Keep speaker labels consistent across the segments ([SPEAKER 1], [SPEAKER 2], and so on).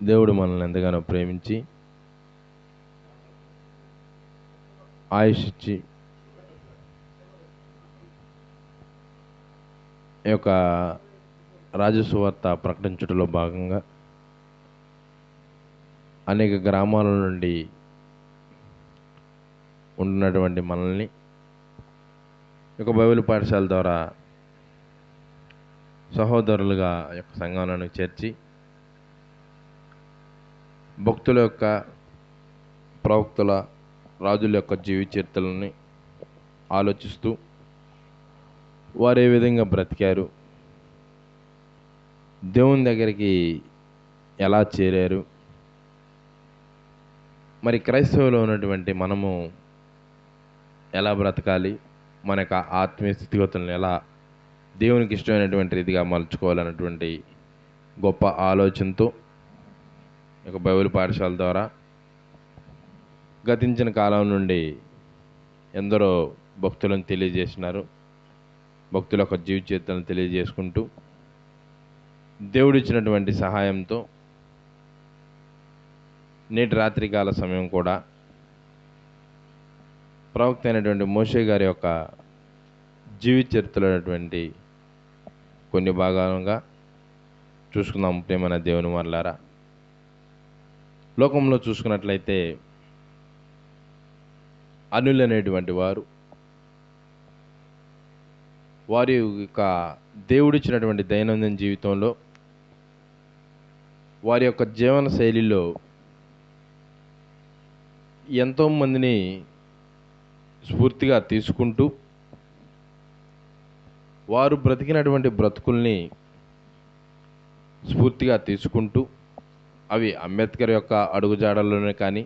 [SPEAKER 1] దేవుడు మనల్ని ఎంతగానో ప్రేమించి ఆయుష్ ఇచ్చి ఈ యొక్క రాజసువార్త ప్రకటించడంలో భాగంగా అనేక గ్రామాల నుండి ఉంటున్నటువంటి మనల్ని ఈ యొక్క బైబిల్ పాఠశాల ద్వారా సహోదరులుగా ఈ యొక్క సంఘాలను చేర్చి భక్తుల యొక్క ప్రవక్తల రాజుల యొక్క జీవిత చరిత్రలని ఆలోచిస్తూ వారు ఏ విధంగా బ్రతికారు, దేవుని దగ్గరికి ఎలా చేరారు, మరి క్రైస్తవులో ఉన్నటువంటి మనము ఎలా బ్రతకాలి, మన యొక్క ఆత్మీయ స్థితిగతులను ఎలా దేవునికి ఇష్టమైనటువంటి రీతిగా మలుచుకోవాలన్నటువంటి గొప్ప ఆలోచనతో ఈ యొక్క బైబిల్ పాఠశాల ద్వారా గతించిన కాలం నుండి ఎందరో భక్తులను తెలియజేసినారు. భక్తుల యొక్క జీవిత చరిత్రను తెలియజేసుకుంటూ దేవుడిచ్చినటువంటి సహాయంతో నేటి రాత్రికాల సమయం కూడా ప్రవక్త అయినటువంటి మోషే గారి యొక్క జీవిత చరిత్రలో కొన్ని భాగాలుగా చూసుకుందాం. ప్రేమైన దేవుని వారలారా, లోకంలో చూసుకున్నట్లయితే అనులు అనేటువంటి వారి యొక్క దేవుడిచ్చినటువంటి దైనందిన జీవితంలో వారి యొక్క జీవన శైలిలో ఎంతోమందిని స్ఫూర్తిగా తీసుకుంటూ వారు బ్రతికినటువంటి బ్రతుకుల్ని స్ఫూర్తిగా తీసుకుంటూ అవి అంబేద్కర్ యొక్క అడుగుజాడల్లోనే కానీ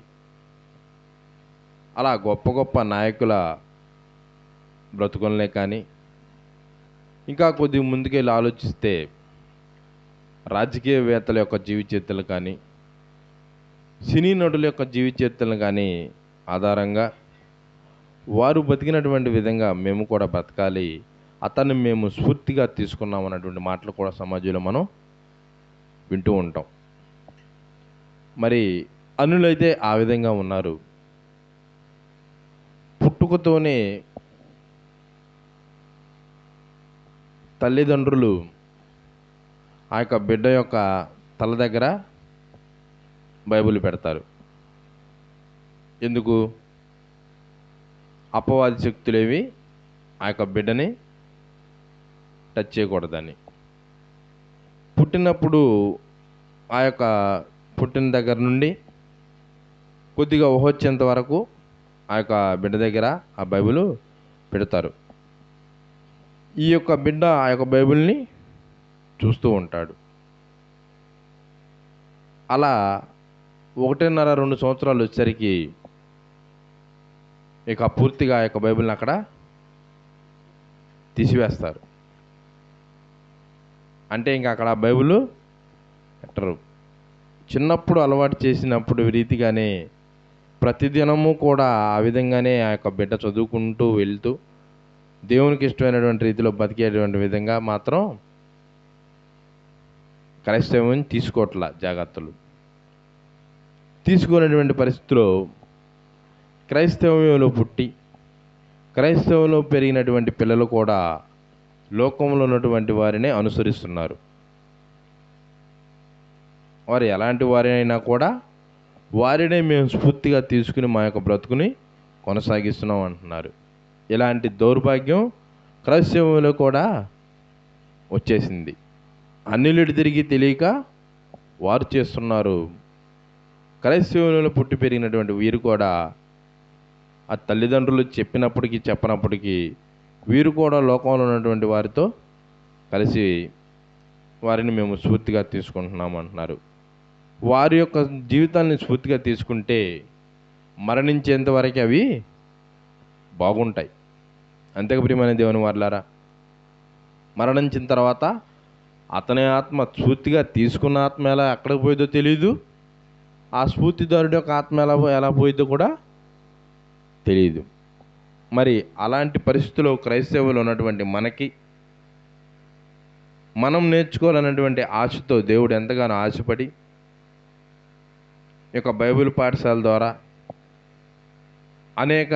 [SPEAKER 1] అలా గొప్ప గొప్ప నాయకుల బ్రతుకులనే కానీ ఇంకా కొద్దిగా ముందుకెళ్ళి ఆలోచిస్తే రాజకీయవేత్తల యొక్క జీవిత చరిత్రలు కానీ సినీ నటుల యొక్క జీవిత చరిత్రలు కానీ ఆధారంగా వారు బతికినటువంటి విధంగా మేము కూడా బ్రతకాలి, అతన్ని మేము స్ఫూర్తిగా తీసుకున్నాం అన్నటువంటి మాటలు కూడా సమాజంలో మనం వింటూ ఉంటాం. మరి అనులైతే ఆ విధంగా ఉన్నారు. పుట్టుకతోనే తల్లిదండ్రులు ఆ యొక్క బిడ్డ యొక్క తల దగ్గర బైబిల్ పెడతారు. ఎందుకు? అపవాది శక్తులేవి ఆ యొక్క బిడ్డని టచ్ చేయకూడదని. పుట్టినప్పుడు ఆ యొక్క పుట్టిన దగ్గర నుండి కొద్దిగా ఊహొచ్చేంత వరకు ఆ యొక్క బిడ్డ దగ్గర ఆ బైబిల్ పెడతారు. ఈ యొక్క బిడ్డ ఆ యొక్క బైబిల్ని చూస్తూ ఉంటాడు. అలా 1.5-2 సంవత్సరాలు వచ్చేసరికి ఇక పూర్తిగా ఆ యొక్క బైబిల్ని అక్కడ తీసివేస్తారు. అంటే ఇంకా అక్కడ బైబిల్ పెట్టరు. చిన్నప్పుడు అలవాటు చేసినప్పుడు రీతిగానే ప్రతిదినము కూడా ఆ విధంగానే ఆ యొక్క బిడ్డ చదువుకుంటూ వెళ్తూ దేవునికి ఇష్టమైనటువంటి రీతిలో బతికేటువంటి విధంగా మాత్రం క్రైస్తవం తీసుకోవట్ల జాగ్రత్తలు తీసుకునేటువంటి పరిస్థితిలో క్రైస్తవంలో పుట్టి క్రైస్తవంలో పెరిగినటువంటి పిల్లలు కూడా లోకంలో ఉన్నటువంటి వారిని అనుసరిస్తున్నారు. వారు ఎలాంటి వారైనా కూడా వారినే మేము స్ఫూర్తిగా తీసుకుని మా యొక్క బ్రతుకుని కొనసాగిస్తున్నాం అంటున్నారు. ఇలాంటి దౌర్భాగ్యం క్రైస్తవంలో కూడా వచ్చేసింది. అన్యులు తిరిగి తెలియక వారు చేస్తున్నారు. క్రైస్తవంలో పుట్టి పెరిగినటువంటి వీరు కూడా ఆ తల్లిదండ్రులు చెప్పినప్పటికీ చెప్పనప్పటికీ వీరు కూడా లోకంలో ఉన్నటువంటి వారితో కలిసి వారిని మేము స్ఫూర్తిగా తీసుకుంటున్నాం అంటున్నారు. వారి యొక్క జీవితాన్ని స్ఫూర్తిగా తీసుకుంటే మరణించేంత వరకు అవి బాగుంటాయి. అంతేక ప్రియమైన దేవుని వారలారా, మరణించిన తర్వాత అతని ఆత్మ స్ఫూర్తిగా తీసుకున్న ఆత్మ ఎలా ఎక్కడికి పోయిందో తెలియదు, ఆ స్ఫూర్తిదారుడి యొక్క ఆత్మ ఎలా పోయిందో కూడా తెలియదు. మరి అలాంటి పరిస్థితుల్లో క్రైస్తవులు ఉన్నటువంటి మనకి మనం నేర్చుకోవాలన్నటువంటి ఆశతో దేవుడు ఎంతగానో ఆశపడి ఈ యొక్క బైబిల్ పాఠశాల ద్వారా అనేక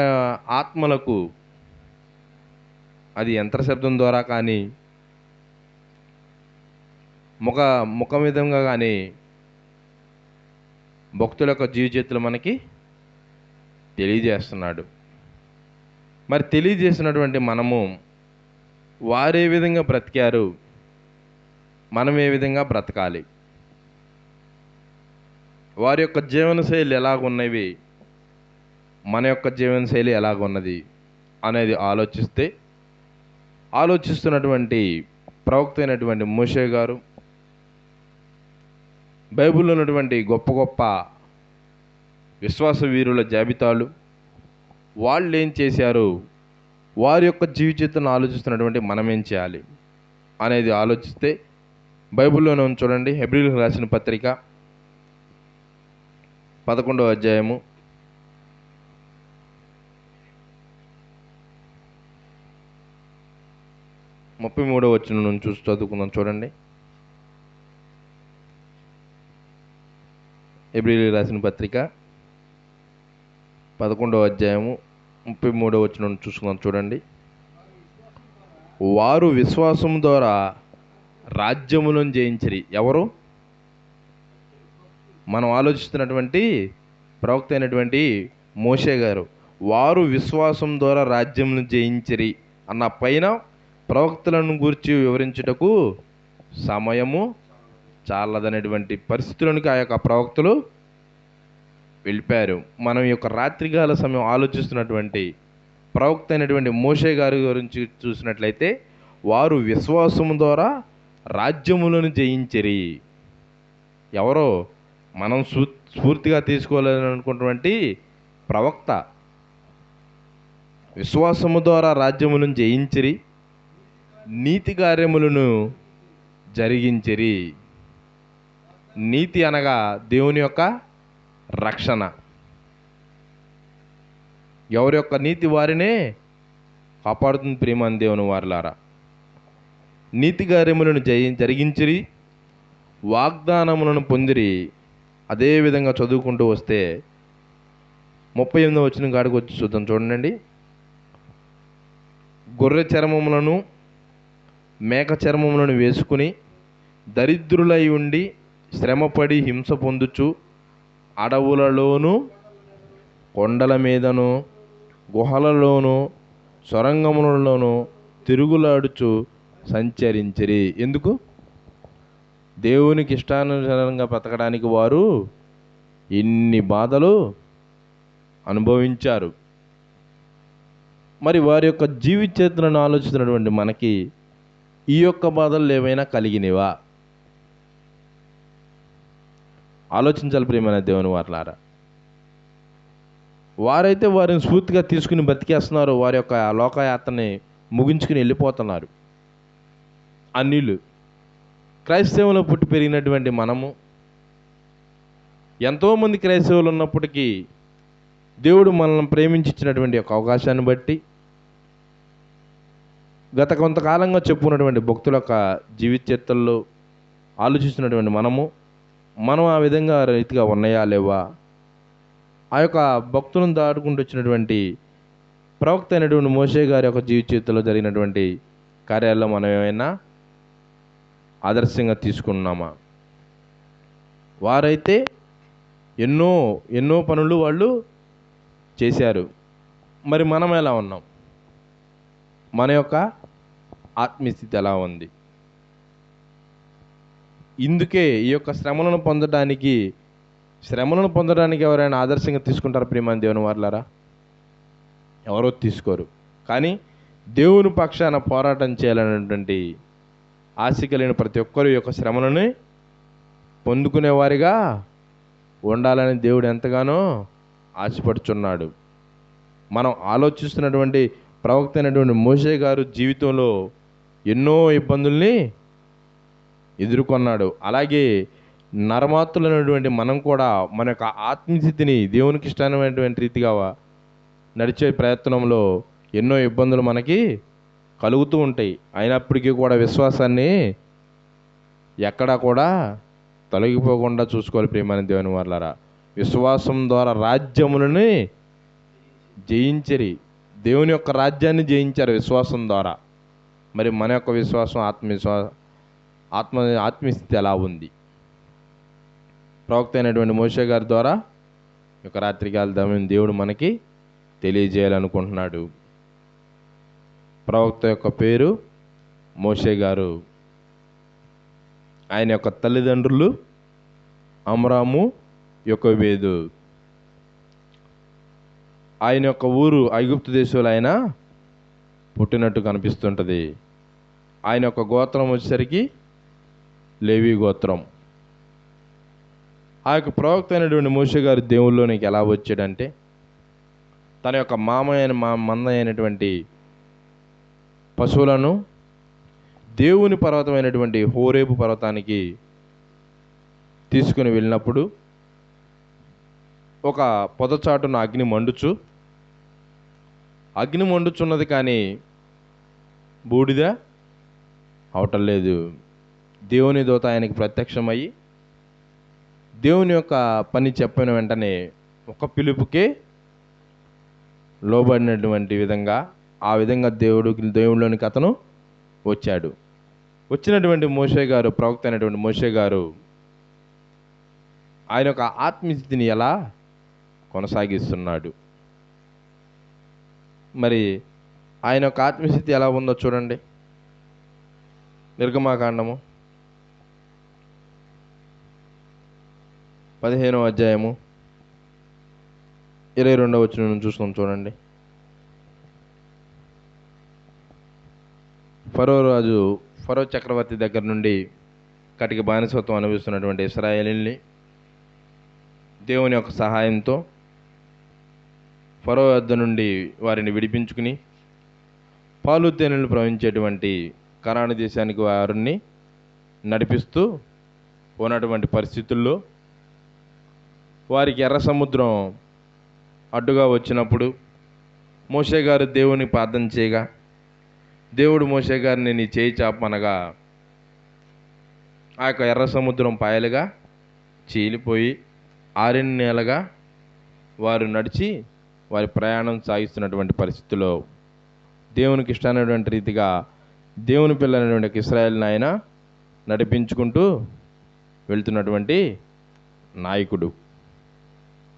[SPEAKER 1] ఆత్మలకు, అది యంత్ర శబ్దం ద్వారా కానీ ముఖ విధంగా కానీ భక్తుల యొక్క జీవితాలు మనకి తెలియజేస్తున్నాడు. మరి తెలియజేసినటువంటి మనము వారు ఏ విధంగా బ్రతికారు, మనం ఏ విధంగా బ్రతకాలి, వారి యొక్క జీవనశైలి ఎలాగున్నవి, మన యొక్క జీవనశైలి ఎలాగున్నది అనేది ఆలోచిస్తున్నటువంటి ప్రవక్త అయినటువంటి మోషే గారు బైబిల్లో ఉన్నటువంటి గొప్ప గొప్ప విశ్వాస వీరుల జాబితాలు, వాళ్ళు ఏం చేశారు, వారి యొక్క జీవితాలను ఆలోచిస్తున్నటువంటి మనం ఏం చేయాలి అనేది ఆలోచిస్తే బైబిల్లోనే చూడండి. హెబ్రీయులకు రాసిన పత్రిక 11వ అధ్యాయము 33వ వచనం నుంచి చూసి చదువుకుందాం. చూడండి, హెబ్రీయులకు రాసిన పత్రిక 11వ అధ్యాయము 33వ వచనం చూసుకుందాం. చూడండి, వారు విశ్వాసం ద్వారా రాజ్యములను జయించిరి. ఎవరు? మనం ఆలోచిస్తున్నటువంటి ప్రవక్త అయినటువంటి మోషే గారు. వారు విశ్వాసం ద్వారా రాజ్యములను జయించిరి అన్న పైన ప్రవక్తలను గురించి వివరించుటకు సమయము చాలదనేటువంటి పరిస్థితులకు ఆ యొక్క ప్రవక్తలు వెళ్ళిపోయారు. మనం ఈ యొక్క రాత్రికాల సమయం ఆలోచిస్తున్నటువంటి ప్రవక్త అయినటువంటి మోషే గారి గురించి చూసినట్లయితే, వారు విశ్వాసము ద్వారా రాజ్యములను జయించిరి. ఎవరో మనం స్ఫూర్తిగా తీసుకోవాలని అనుకున్నటువంటి ప్రవక్త. విశ్వాసము ద్వారా రాజ్యములను జయించిరి, నీతి కార్యములను జరిగించిరి. నీతి అనగా దేవుని యొక్క రక్షణ. ఎవరి యొక్క నీతి వారినే కాపాడుతుంది. ప్రియమైన దేవుని వారలారా, నీతి కార్యములను జరిగించిరి, వాగ్దానములను పొందిరి. అదేవిధంగా చదువుకుంటూ వస్తే 38వ వచనం కాడికి వచ్చి చూద్దాం. చూడండి, గొర్రె చర్మములను మేక చర్మములను వేసుకుని దరిద్రులై ఉండి శ్రమపడి హింస పొందుచు అడవులలోను కొండల మీదను గుహలలోను సొరంగములలోను తిరుగులాడుచు సంచరించిరి. ఎందుకు? దేవునికి ఇష్టానుసారంగా బ్రతకడానికి వారు ఇన్ని బాధలు అనుభవించారు. మరి వారి యొక్క జీవిత చరిత్రను ఆలోచిస్తున్నటువంటి మనకి ఈ యొక్క బాధలు ఏవైనా కలిగినవా? ఆలోచించాలి ప్రియమైన దేవుని వారలారా. వారైతే వారిని స్ఫూర్తిగా తీసుకుని బ్రతికేస్తున్నారు. వారి యొక్క లోకయాత్రని ముగించుకుని వెళ్ళిపోతున్నారు. అన్యులు, క్రైస్తవంలో పుట్టి పెరిగినటువంటి మనము, ఎంతోమంది క్రైస్తవులు ఉన్నప్పటికీ దేవుడు మనల్ని ప్రేమించినటువంటి ఒక అవకాశాన్ని బట్టి గత కొంతకాలంగా చెప్పుకున్నటువంటి భక్తుల యొక్క జీవిత చరిత్రల్లో ఆలోచిస్తున్నటువంటి మనం ఆ విధంగా రీతిగా ఉన్నాయా లేవా? ఆ యొక్క భక్తులను దాటుకుంటూ వచ్చినటువంటి ప్రవక్త అయినటువంటి మోషే గారి యొక్క జీవిత చరిత్రలో జరిగినటువంటి కార్యాల్లో మనం ఏమైనా ఆదర్శంగా తీసుకున్నామా? వారైతే ఎన్నో పనులు వాళ్ళు చేశారు. మరి మనం ఎలా ఉన్నాం? మన యొక్క ఆత్మీయస్థితి ఎలా ఉంది? ఇందుకే ఈ యొక్క శ్రమలను పొందడానికి ఎవరైనా ఆదర్శంగా తీసుకుంటారు ప్రియమైన దేవుని వారలారా? ఎవరో తీసుకోరు. కానీ దేవుని పక్షాన పోరాటం చేయాలనేటువంటి ఆశ కలిగిన ప్రతి ఒక్కరు ఈ యొక్క శ్రమలను పొందుకునేవారిగా ఉండాలని దేవుడు ఎంతగానో ఆశపడుచున్నాడు. మనం ఆలోచిస్తున్నటువంటి ప్రవక్త అయినటువంటి మోషే గారు జీవితంలో ఎన్నో ఇబ్బందుల్ని ఎదుర్కొన్నాడు. అలాగే నరమాత్రులైనటువంటి మనం కూడా మన యొక్క ఆత్మస్థితిని దేవునికి ఇష్టమైనటువంటి రీతిగా నడిచే ప్రయత్నంలో ఎన్నో ఇబ్బందులు మనకి కలుగుతూ ఉంటాయి. అయినప్పటికీ కూడా విశ్వాసాన్ని ఎక్కడా కూడా తొలగిపోకుండా చూసుకోవాలి ప్రియమైన దేవుని వారలారా. విశ్వాసం ద్వారా రాజ్యములని జయించరి. దేవుని యొక్క రాజ్యాన్ని జయించారు విశ్వాసం ద్వారా. మరి మన యొక్క విశ్వాసం ఆత్మస్థితి ఎలా ఉంది? ప్రవక్త అయినటువంటి మోషే గారి ద్వారా ఈ యొక్క రాత్రికాల సమయం దేవుడు మనకి తెలియజేయాలనుకుంటున్నాడు. ప్రవక్త యొక్క పేరు మోషే గారు. ఆయన యొక్క తల్లిదండ్రులు అమ్రాము, యొకోబేదు. ఆయన యొక్క ఊరు ఐగుప్తు దేశంలో ఆయన పుట్టినట్టు కనిపిస్తుంటుంది. ఆయన యొక్క గోత్రం వచ్చేసరికి లేవి గోత్రం. ఆ యొక్క ప్రవక్త అయినటువంటి మోషే గారు దేవుళ్ళలోనికి ఎలా వచ్చాడంటే, తన యొక్క మంద అయినటువంటి పశువులను దేవుని పర్వతమైనటువంటి హోరేబు పర్వతానికి తీసుకుని వెళ్ళినప్పుడు ఒక పొదచాటున అగ్ని మండుచున్నది, కానీ బూడిద అవటం లేదు. దేవుని దూత ఆయనకి ప్రత్యక్షమయ్యి దేవుని యొక్క పని చెప్పిన వెంటనే ఒక పిలుపుకే లోబడినటువంటి విధంగా ఆ విధంగా దేవుడిలోనికి అతను వచ్చాడు. వచ్చినటువంటి మోషే గారు, ప్రవక్త అయినటువంటి మోషే గారు ఆయన యొక్క ఆత్మస్థితిని ఎలా కొనసాగిస్తున్నాడు? మరి ఆయన యొక్క ఆత్మస్థితి ఎలా ఉందో చూడండి. నిర్గమాకాండము 15వ అధ్యాయము 22వ వచనం చూస్తాం చూడండి. ఫరో చక్రవర్తి దగ్గర నుండి కటిక బానిసత్వం అనుభవిస్తున్నటువంటి ఇశ్రాయేలీని దేవుని యొక్క సహాయంతో ఫరో వద్ద నుండి వారిని విడిపించుకుని పాలు తేనెలు ప్రవహించేటువంటి కనాను దేశానికి వారిని నడిపిస్తూ ఉన్నటువంటి పరిస్థితుల్లో వారికి ఎర్ర సముద్రం అడ్డుగా వచ్చినప్పుడు మోషే గారు దేవుని ప్రార్థన చేయగా దేవుడు మోషే గారిని నీ చేయి చాపమనగా ఆ యొక్క ఎర్ర సముద్రం పాయలుగా చీలిపోయి 6 నెలలుగా వారు నడిచి వారి ప్రయాణం సాగిస్తున్నటువంటి పరిస్థితుల్లో దేవునికి ఇష్టమైనటువంటి రీతిగా దేవుని పిల్లలైనటువంటి ఇశ్రాయేలుని ఆయన నడిపించుకుంటూ వెళ్తున్నటువంటి నాయకుడు,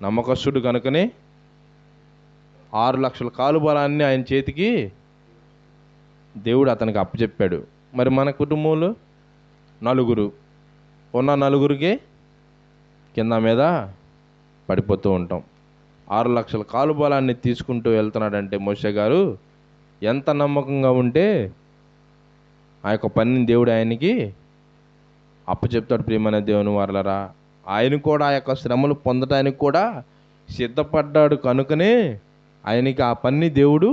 [SPEAKER 1] నమ్మకస్తుడు కనుకనే 6 లక్షల కాలు బలాన్ని ఆయన చేతికి దేవుడు అతనికి అప్పచెప్పాడు. మరి మన కుటుంబంలో ఉన్న నలుగురికి కింద మీద పడిపోతూ ఉంటాం. 6 లక్షల కాలు బలాన్ని తీసుకుంటూ వెళ్తున్నాడంటే మోషే గారు ఎంత నమ్మకంగా ఉంటే ఆ యొక్క పనిని దేవుడు ఆయనకి అప్పచెప్తాడు. ప్రియమైన దేవుని వారలరా, ఆయన కూడా ఆ యొక్క శ్రమలు పొందడానికి కూడా సిద్ధపడ్డాడు కనుకనే ఆయనకి ఆ పని దేవుడు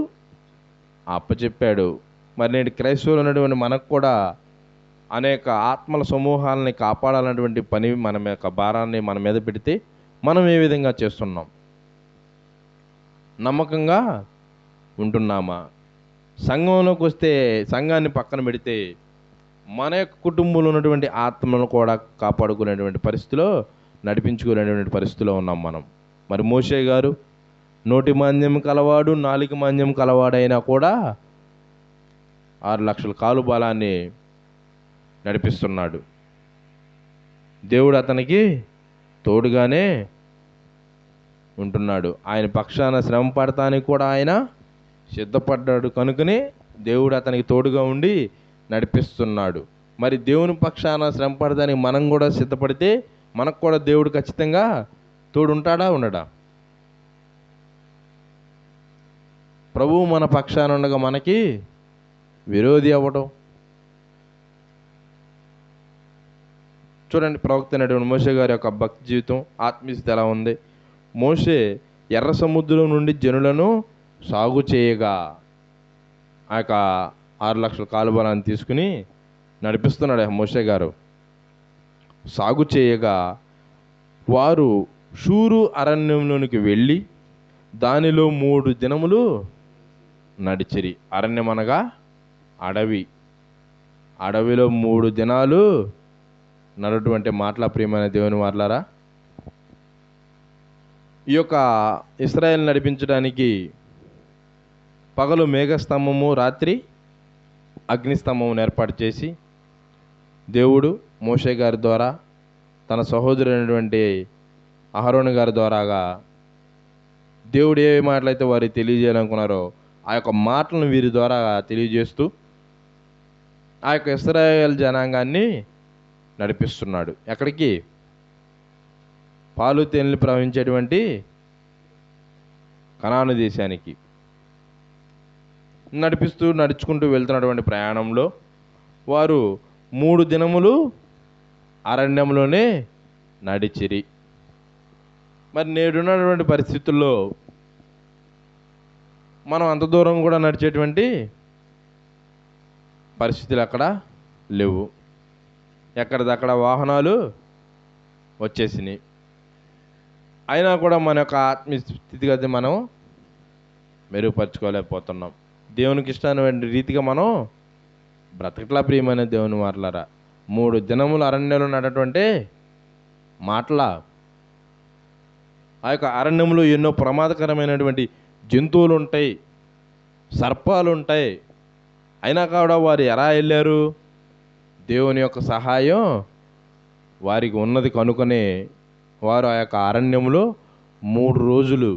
[SPEAKER 1] అప్పచెప్పాడు. మరి నేటి క్రైస్తవులు ఉన్నటువంటి మనకు కూడా అనేక ఆత్మల సమూహాలని కాపాడాలన్నటువంటి పని, మన యొక్క భారాన్ని మన మీద పెడితే మనం ఏ విధంగా చేస్తున్నాం? నమ్మకంగా ఉంటున్నామా? సంఘంలోకి వస్తే సంఘాన్ని పక్కన పెడితే మన యొక్క కుటుంబంలో ఉన్నటువంటి ఆత్మలను కూడా కాపాడుకునేటువంటి పరిస్థితిలో, నడిపించుకునేటువంటి పరిస్థితిలో ఉన్నాం మనం. మరి మోషే గారు నోటి మాంద్యం కలవాడు, నాలుక మాంద్యం కలవాడైనా కూడా 6 లక్షల కాలు బలాన్ని నడిపిస్తున్నాడు. దేవుడు అతనికి తోడుగానే ఉంటున్నాడు. ఆయన పక్షాన శ్రమ పడటానికి కూడా ఆయన సిద్ధపడ్డాడు కనుకనే దేవుడు అతనికి తోడుగా ఉండి నడిపిస్తున్నాడు. మరి దేవుని పక్షాన శ్రమ పడటానికి మనం కూడా సిద్ధపడితే మనకు కూడా దేవుడు ఖచ్చితంగా తోడు ఉంటాడా, ఉండడా? ప్రభువు మన పక్షాన ఉండగా మనకి విరోధి అవ్వడం. చూడండి, ప్రవక్త అయినటువంటి మోషే గారి యొక్క భక్తి జీవితం, ఆత్మీయత ఎలా ఉంది? మోషే ఎర్ర సముద్రం నుండి జనులను సాగు చేయగా ఆ యొక్క 6 లక్షల కాలుబలాన్ని తీసుకుని నడిపిస్తున్నాడు మోషే గారు. సాగు చేయగా వారు షూరు అరణ్యంలోనికి వెళ్ళి దానిలో 3 దినములు నడిచిరి. అరణ్యం అనగా అడవిలో 3 దినాలు నడవటువంటి మాటల ప్రియమైన దేవుని వారలారా, ఈ యొక్క ఇశ్రాయేలు నడిపించడానికి పగలు మేఘస్తంభము, రాత్రి అగ్నిస్తంభమును ఏర్పాటు చేసి దేవుడు మోషే గారి ద్వారా తన సహోదరుడైనటువంటి అహరోను గారి ద్వారాగా దేవుడు ఏ మాటలైతే వారికి తెలియజేయాలనుకున్నారో ఆ యొక్క మాటలను వీరి ద్వారా తెలియజేస్తూ ఆ యొక్క ఇశ్రాయేలు జనాంగాన్ని నడిపిస్తున్నాడు. ఎక్కడికి? పాలు తేనెలు ప్రవహించేటువంటి కనాను దేశానికి నడుచుకుంటూ వెళ్తున్నటువంటి ప్రయాణంలో వారు 3 దినములు అరణ్యంలోనే నడిచిరి. మరి నేడున్నటువంటి పరిస్థితుల్లో మనం అంత దూరం కూడా నడిచేటువంటి పరిస్థితులు అక్కడ లేవు. ఎక్కడిదక్కడ వాహనాలు వచ్చేసినాయి. అయినా కూడా మన యొక్క ఆత్మీయ స్థితిగతి మనం మెరుగుపరచుకోలేకపోతున్నాం. దేవునికి ఇష్టమైన రీతిగా మనం బ్రతకట్లా. ప్రియమైన దేవుని మాటలారా, 3 దినములు అరణ్యంలో నడటువంటి మాటల ఆ యొక్క అరణ్యంలో ఎన్నో ప్రమాదకరమైనటువంటి జంతువులు ఉంటాయి, సర్పాలు ఉంటాయి. అయినా కూడా వారు ఎలా వెళ్ళారు? దేవుని యొక్క సహాయం వారికి ఉన్నది కనుకనే వారు ఆ యొక్క అరణ్యంలో 3 రోజులు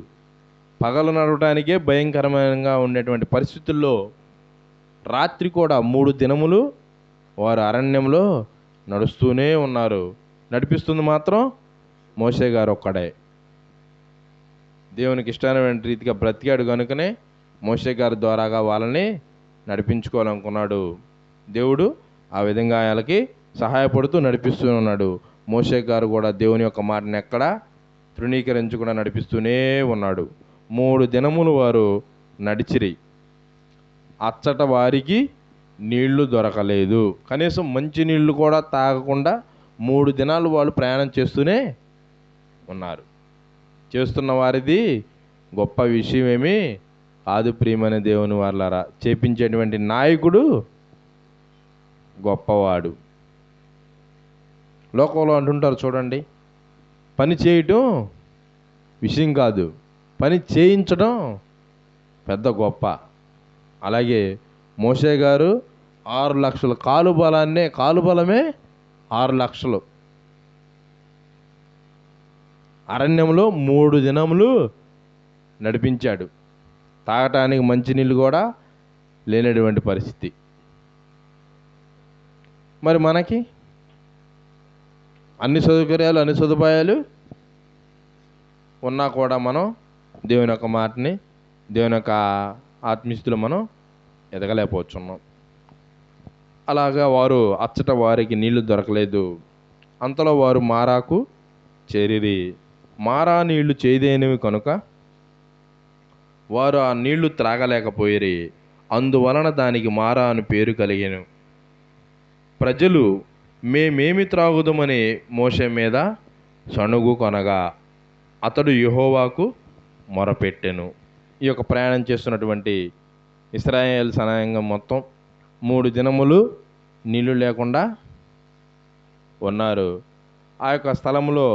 [SPEAKER 1] పగలు నడవటానికే భయంకరమైన ఉండేటువంటి పరిస్థితుల్లో రాత్రి కూడా 3 దినములు వారు అరణ్యంలో నడుస్తూనే ఉన్నారు. నడిపిస్తుంది మాత్రం మోషే గారు ఒక్కడే. దేవునికి ఇష్టమైన రీతిగా బ్రతికాడు కనుకనే మోషే గారి ద్వారాగా వాళ్ళని నడిపించుకోవాలనుకున్నాడు. దేవుడు ఆ విధంగా వాళ్ళకి సహాయపడుతూ నడిపిస్తూ ఉన్నాడు. మోషే గారు కూడా దేవుని యొక్క మాటను ఎక్కడా తృణీకరించకుండా నడిపిస్తూనే ఉన్నాడు. 3 దినములు వారు నడిచిరి. అచ్చట వారికి నీళ్లు దొరకలేదు. కనీసం మంచి నీళ్లు కూడా తాగకుండా 3 దినాలు వాళ్ళు ప్రయాణం చేస్తూనే ఉన్నారు. చేస్తున్న వారిది గొప్ప విషయమేమి కాదు. ప్రియమైన దేవుని వాళ్ళారా, చేపించేటువంటి నాయకుడు గొప్పవాడు. లోకంలో అంటుంటారు చూడండి, పని చేయటం విషయం కాదు, పని చేయించడం పెద్ద గొప్ప. అలాగే మోషే గారు 6 లక్షల కాలుబలమే 6 లక్షలు అరణ్యంలో 3 దినములు నడిపించాడు. తాగటానికి మంచినీళ్ళు కూడా లేనటువంటి పరిస్థితి. మరి మనకి అన్ని సౌకర్యాలు, అన్ని సదుపాయాలు ఉన్నా కూడా మనం దేవుని యొక్క మాటని, దేవుని యొక్క ఆత్మీయతలో మనం ఎదగలేకపోతున్నాం. అలాగా వారు అచ్చట వారికి నీళ్లు దొరకలేదు. అంతలో వారు మారాకు చేరిరి. మారా నీళ్లు చేదైనవి కనుక వారు ఆ నీళ్లు త్రాగలేకపోయిరి. అందువలన దానికి మారా అని పేరు కలిగెను. ప్రజలు మేమేమి త్రాగుదామని మోషే మీద సణుగు కొనగా అతడు యెహోవాకు మొరపెట్టెను. ఈ యొక్క ప్రయాణం చేస్తున్నటువంటి ఇశ్రాయేలు సైన్యం మొత్తం 3 దినములు నీళ్లు లేకుండా ఉన్నారు. ఆ యొక్క స్థలంలో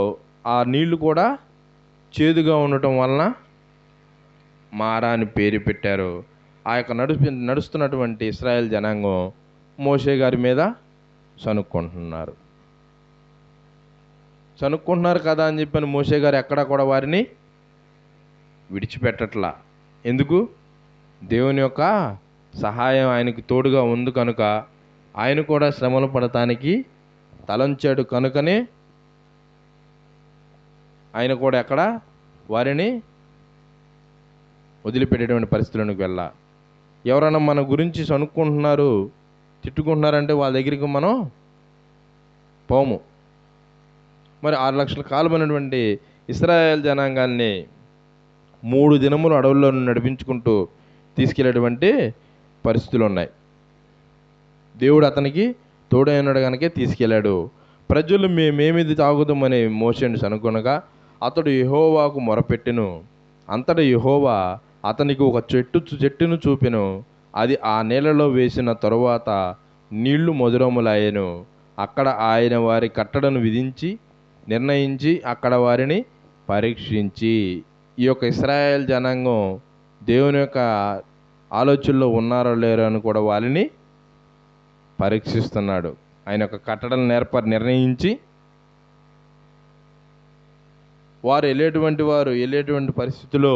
[SPEAKER 1] ఆ నీళ్లు కూడా చేదుగా ఉండటం వలన మారా అని పేరు పెట్టారు. ఆ యొక్క నడుస్తున్నటువంటి ఇశ్రాయేల్ జనాంగం మోషే గారి మీద సనుక్కుంటున్నారు కదా అని చెప్పని మోషే గారు ఎక్కడా కూడా వారిని విడిచిపెట్టట్లా. ఎందుకు? దేవుని యొక్క సహాయం ఆయనకి తోడుగా ఉంది కనుక ఆయన కూడా శ్రమలు పడటానికి తలంచాడు కనుకనే ఆయన కూడా ఎక్కడ వారిని వదిలిపెట్టేటువంటి పరిస్థితులకు వెళ్ళా. ఎవరైనా మన గురించి సనుక్కుంటున్నారు, తిట్టుకుంటున్నారంటే వాళ్ళ దగ్గరికి మనం పోము. మరి 6 లక్షల కాలమైనటువంటి ఇశ్రాయేల్ జనాంగాన్ని 3 దినములు అడవుల్లో నడిపించుకుంటూ తీసుకెళ్ళేటువంటి పరిస్థితులు ఉన్నాయి. దేవుడు అతనికి తోడైనాడు కనుకే తీసుకెళ్ళాడు. ప్రజలు మేమేమిది తాగుదామని మోషేని సనుకొనగా అతడు యెహోవాకు మొరపెట్టెను. అంతటా యెహోవా అతనికి ఒక చెట్టును చూపెను. అది ఆ నీళ్ళలో వేసిన తరువాత నీళ్లు మధురములాయెను. అక్కడ ఆయన వారి కట్టడను విధించి నిర్ణయించి అక్కడ వారిని పరీక్షించి ఈ యొక్క ఇశ్రాయేల్ జనాంగం దేవుని యొక్క ఆలోచనలో ఉన్నారో లేరో అని కూడా వాళ్ళని పరీక్షిస్తున్నాడు. ఆయన యొక్క కట్టడలను నిర్ణయించి వారు వెళ్ళేటువంటి పరిస్థితిలో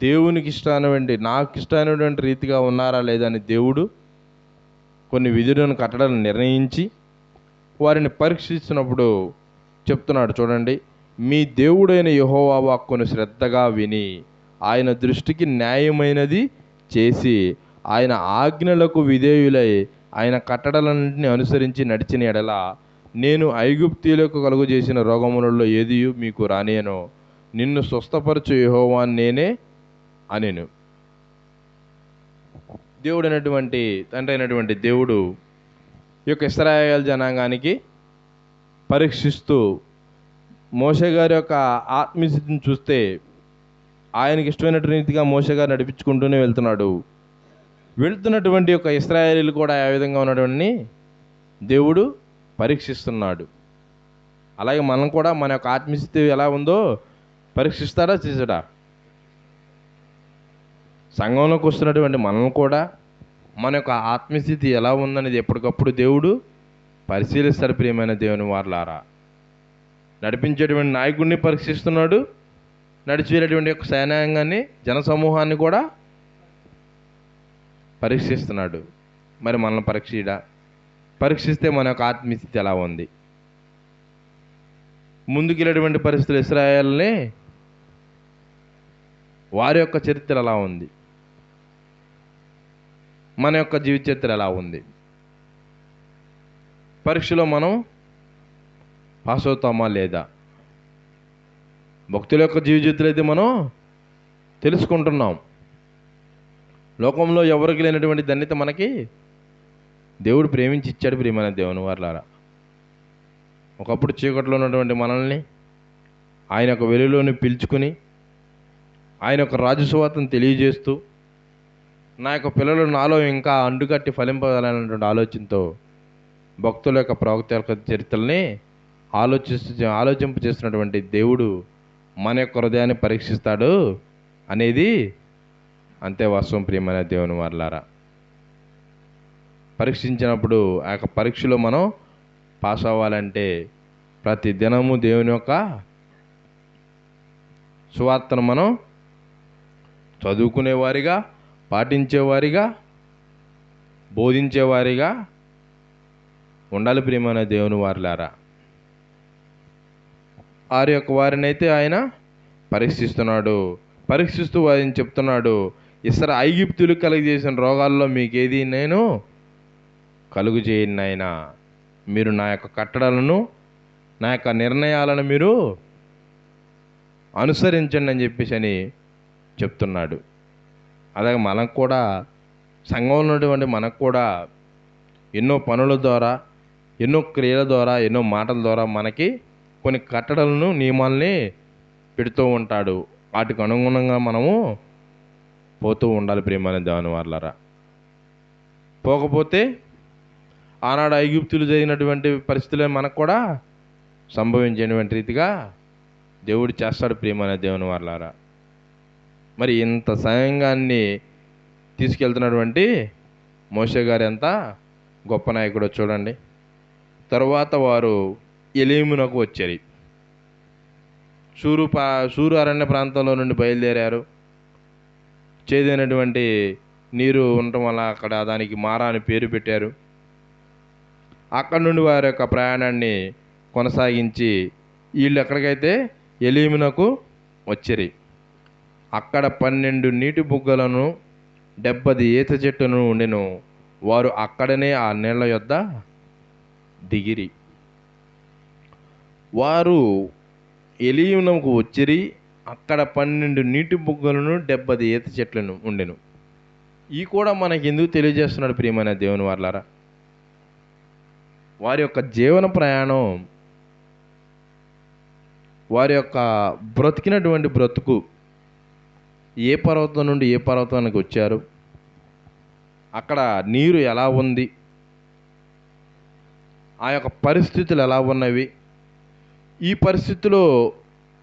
[SPEAKER 1] దేవునికి ఇష్టమైనటువంటి నాకు ఇష్టమైనటువంటి రీతిగా ఉన్నారా లేదా అని దేవుడు కొన్ని విధులను కట్టడాలను నిర్ణయించి వారిని పరీక్షిస్తున్నప్పుడు చెప్తున్నాడు. చూడండి, మీ దేవుడైన యెహోవా వాక్కును శ్రద్ధగా విని ఆయన దృష్టికి న్యాయమైనది చేసి ఆయన ఆజ్ఞలకు విధేయులై ఆయన కట్టడలన్నింటినీ అనుసరించి నడిచిన ఎడల నేను ఐగుప్తీయులకు కలుగు చేసిన రోగములలో ఏదియు మీకు రానియను, నిన్ను స్వస్థపరచు యెహోవా నేనే అనెను. దేవుడు అయినటువంటి తండ్రి అయినటువంటి దేవుడు ఈ యొక్క ఇశ్రాయేలు జనాంగానికి పరీక్షిస్తూ మోషే గారి యొక్క ఆత్మీయతను చూస్తే ఆయనకి ఇష్టమైన రీతిగా మోషే గారు నడిపించుకుంటూనే వెళ్తున్నటువంటి యొక్క ఇశ్రాయేలీలు కూడా ఆ విధంగా ఉన్నటువంటి దేవుడు పరీక్షిస్తున్నాడు. అలాగే మనం కూడా మన యొక్క ఆత్మీయస్థితి ఎలా ఉందో పరీక్షిస్తాడా చేసాడా? సంఘంలోకి వస్తున్నటువంటి మనల్ని కూడా మన యొక్క ఆత్మస్థితి ఎలా ఉందనేది ఎప్పటికప్పుడు దేవుడు పరిశీలిస్తాడు. ప్రియమైన దేవుని వారలారా, నడిపించేటువంటి నాయకుడిని పరీక్షిస్తున్నాడు, నడిచేటటువంటి యొక్క సైన్యాన్ని జనసమూహాన్ని కూడా పరీక్షిస్తున్నాడు. మరి మనల్ని పరీక్షిస్తే మన యొక్క ఆత్మస్థితి ఎలా ఉంది? ముందుకెళ్ళేటువంటి పరిస్థితులు ఇశ్రాయేలుని వారి యొక్క చరిత్ర ఎలా ఉంది? మన యొక్క జీవిత చరిత్ర ఎలా ఉంది? పరీక్షలో మనం పాస్ అవుతామా లేదా? భక్తుల యొక్క జీవిత చరిత్ర అయితే మనం తెలుసుకుంటున్నాం. లోకంలో ఎవరికి లేనటువంటి ధన్యత మనకి దేవుడు ప్రేమించి ఇచ్చాడు. ప్రియమైన దేవుని వారలారా, ఒకప్పుడు చీకట్లో ఉన్నటువంటి మనల్ని ఆయన యొక్క వెలుగులోని పిలుచుకుని ఆయన యొక్క రాజు సువార్తను తెలియజేస్తూ నా యొక్క పిల్లలు నాలో ఇంకా అండుకట్టి ఫలింపగలనటువంటి ఆలోచనతో భక్తుల యొక్క ప్రవక్త యొక్క చరిత్రల్ని ఆలోచింప చేస్తున్నటువంటి దేవుడు మన యొక్క హృదయాన్ని పరీక్షిస్తాడు అనేది అంతే వాస్తవం. ప్రియమైన దేవుని వారలారా, పరీక్షించినప్పుడు ఆ యొక్క పరీక్షలో మనం పాస్ అవ్వాలంటే ప్రతి దినము దేవుని యొక్క సువార్తను మనం చదువుకునేవారిగా, పాటించేవారిగా, బోధించేవారిగా ఉండాలి. ప్రియమైన దేవుని వారలారా, వారిని అయితే ఆయన పరీక్షిస్తూ వారిని చెప్తున్నాడు, ఐగుప్తులు కలుగజేసిన రోగాల్లో మీకేది నేను కలుగు చేయను నాయనా, మీరు నా యొక్క కట్టడలను నా యొక్క నిర్ణయాలను మీరు అనుసరించండి అని చెప్పేసి అని చెప్తున్నాడు. అలాగే మనకు కూడా సంఘంలో ఉన్నటువంటి మనకు కూడా ఎన్నో పనుల ద్వారా, ఎన్నో క్రియల ద్వారా, ఎన్నో మాటల ద్వారా మనకి కొన్ని కట్టడలను, నియమాల్ని పెడుతూ ఉంటాడు. వాటికి అనుగుణంగా మనము పోతూ ఉండాలి. ప్రియమైన దేవుని వారలారా, పోకపోతే ఆనాడు ఐగుప్తులు జరిగినటువంటి పరిస్థితులు మనకు కూడా సంభవించేటువంటి రీతిగా దేవుడు చేస్తాడు. ప్రియమైన దేవుని వారలారా, మరి ఇంత సైన్యాన్ని తీసుకెళ్తున్నటువంటి మోషే గారు ఎంత గొప్ప నాయకుడో చూడండి. తరువాత వారు ఎలీమునకు వచ్చారు. షూరు అరణ్య ప్రాంతంలో నుండి బయలుదేరారు. చేదైనటువంటి నీరు ఉండటం వల్ల అక్కడ దానికి మారా అని పేరు పెట్టారు. అక్కడి నుండి వారి యొక్క ప్రయాణాన్ని కొనసాగించి వీళ్ళు ఎక్కడికైతే ఎలీమునకు వచ్చారు. అక్కడ 12 నీటి బుగ్గలను 70 ఈత చెట్టును ఉండెను. వారు అక్కడనే ఆ నీళ్ల యొద్ద దిగిరి. వారు ఎలీమునకు వచ్చిరి. అక్కడ 12 నీటి బుగ్గలను 70 ఈత చెట్లను ఉండెను. ఈ కూడా మనకి ఎందుకు తెలియజేస్తున్నాడు ప్రియమైన దేవుని వారలారా? వారి యొక్క జీవన ప్రయాణం, వారి యొక్క బ్రతికినటువంటి బ్రతుకు, ఏ పర్వతం నుండి ఏ పర్వతానికి వచ్చారు, అక్కడ నీరు ఎలా ఉంది, ఆ యొక్క పరిస్థితులు ఎలా ఉన్నవి, ఈ పరిస్థితిలో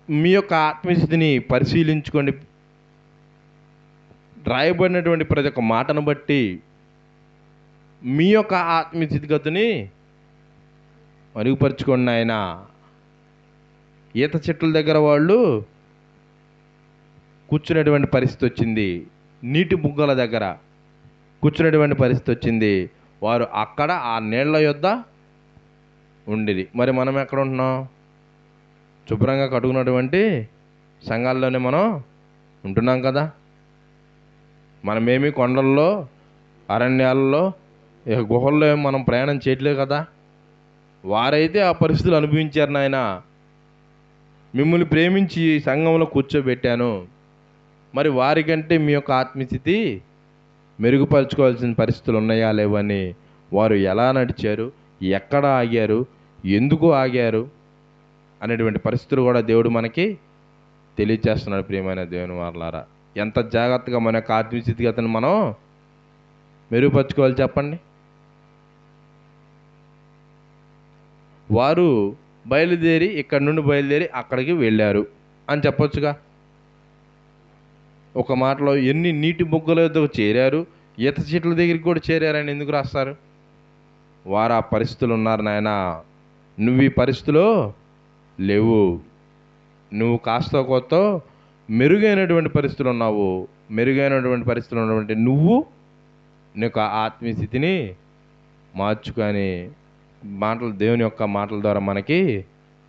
[SPEAKER 1] మీ యొక్క ఆత్మస్థితిని పరిశీలించుకోండి. రాయబడినటువంటి ప్రతి ఒక్క మాటను బట్టి మీ యొక్క ఆత్మస్థితిగతిని మరుగుపరుచుకోండి. ఆయన ఈత చెట్ల దగ్గర వాళ్ళు కూర్చునేటువంటి పరిస్థితి వచ్చింది, నీటి బుగ్గల దగ్గర కూర్చునేటువంటి పరిస్థితి వచ్చింది. వారు అక్కడ ఆ నీళ్ల యొద్ద ఉండిరి. మరి మనం ఎక్కడ ఉంటున్నాం? శుభ్రంగా కడుగున్నటువంటి సంఘాల్లోనే మనం ఉంటున్నాం కదా. మనమేమి కొండల్లో, అరణ్యాలలో, గుహల్లో మనం ప్రయాణం చేయట్లేదు కదా. వారైతే ఆ పరిస్థితులు అనుభవించారు. నాయన, మిమ్మల్ని ప్రేమించి సంఘంలో కూర్చోబెట్టాను. మరి వారికంటే మీ యొక్క ఆత్మస్థితి మెరుగుపరచుకోవాల్సిన పరిస్థితులు ఉన్నాయా లేవని వారు ఎలా నడిచారు, ఎక్కడ ఆగారు, ఎందుకు ఆగారు అనేటువంటి పరిస్థితులు కూడా దేవుడు మనకి తెలియజేస్తున్నాడు. ప్రియమైన దేవుని వారలారా, ఎంత జాగ్రత్తగా మన యొక్క ఆత్మస్థితిగతిని మనం మెరుగుపరచుకోవాలి చెప్పండి. వారు ఇక్కడి నుండి బయలుదేరి అక్కడికి వెళ్ళారు అని చెప్పొచ్చుగా. ఒక మాటలో ఎన్ని నీటి బుగ్గల వద్దకు చేరారు, ఈత చెట్ల దగ్గరికి కూడా చేరారని ఎందుకు రాస్తారు? వారు ఆ పరిస్థితులు ఉన్నారు. నాయన, నువ్వు ఈ పరిస్థితిలో లేవు. నువ్వు కాస్త కొత్త మెరుగైనటువంటి పరిస్థితులు ఉన్నావు. మెరుగైనటువంటి పరిస్థితులు ఉన్నటువంటి నువ్వు నీ యొక్క ఆత్మీయ స్థితిని మార్చుకొని మాటలు, దేవుని యొక్క మాటల ద్వారా మనకి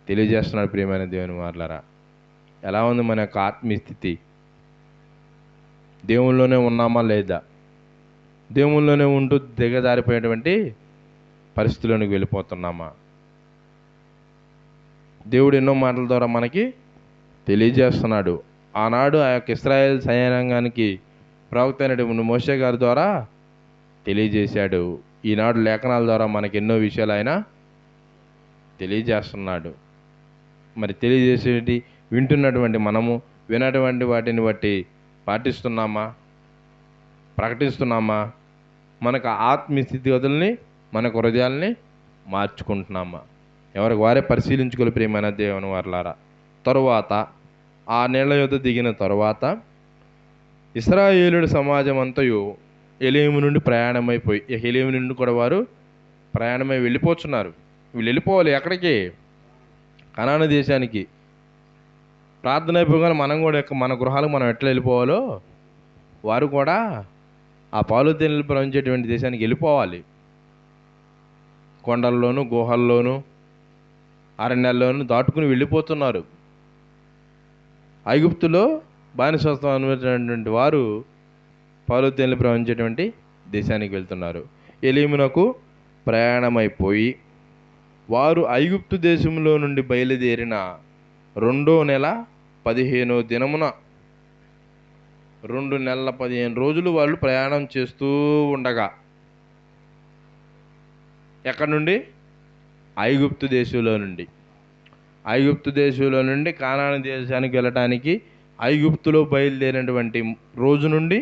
[SPEAKER 1] తెలియజేస్తున్నాడు. ప్రియమైన దేవుని వారలారా, ఎలా ఉంది మన యొక్క ఆత్మీయ స్థితి? దేవుళ్ళలోనే ఉన్నామా లేదా? దేవుళ్ళలోనే ఉంటూ దిగజారిపోయేటువంటి పరిస్థితుల్లోనికి వెళ్ళిపోతున్నామా? దేవుడు ఎన్నో మాటల ద్వారా మనకి తెలియజేస్తున్నాడు. ఆనాడు ఆ యొక్క ఇశ్రాయేల్ సైన్యానికి ప్రవక్త అయినటువంటి మోషే గారి ద్వారా తెలియజేశాడు. ఈనాడు లేఖనాల ద్వారా మనకి ఎన్నో విషయాలు ఆయన తెలియజేస్తున్నాడు. మరి తెలియజేసేటి వింటున్నటువంటి మనము వినటువంటి వాటిని బట్టి పాటిస్తున్నామా, ప్రకటిస్తున్నామా? మనకు ఆత్మీయ స్థితిగతుల్ని, మన హృదయాల్ని మార్చుకుంటున్నామా? ఎవరికి వారే పరిశీలించుకోవాలి. ప్రియమైన దేవుని వారలారా, తరువాత ఆ నీళ్ల యొద్ద దిగిన తరువాత ఇశ్రాయేలుడి సమాజం అంతయు ఎలీము నుండి ప్రయాణమైపోయి, ఎలీము నుండి కూడా వారు ప్రయాణమై వెళ్ళిపోతున్నారు. వీళ్ళు వెళ్ళిపోవాలి ఎక్కడికి? కనాను దేశానికి. ప్రార్థన అయిపోగానే మనం కూడా మన గృహాలకు మనం ఎట్లా వెళ్ళిపోవాలో వారు కూడా ఆ పాలు తేనెలు ప్రవహించేటువంటి దేశానికి వెళ్ళిపోవాలి. కొండల్లోనూ, గుహల్లోనూ, అరణ్యాల్లోనూ దాటుకుని వెళ్ళిపోతున్నారు. ఐగుప్తులో బానిసత్వం అనుభవించినటువంటి వారు పాలు తేనెలు ప్రవహించేటువంటి దేశానికి వెళ్తున్నారు. ఎలీమునకు ప్రయాణమైపోయి వారు ఐగుప్తు దేశంలో నుండి బయలుదేరిన 2వ నెల 15వ దినమున 2 నెలల 15 రోజులు వాళ్ళు ప్రయాణం చేస్తూ ఉండగా, ఎక్కడి నుండి? ఐగుప్తు దేశంలో నుండి కానాను దేశానికి వెళ్ళటానికి ఐగుప్తులో బయలుదేరినటువంటి రోజు నుండి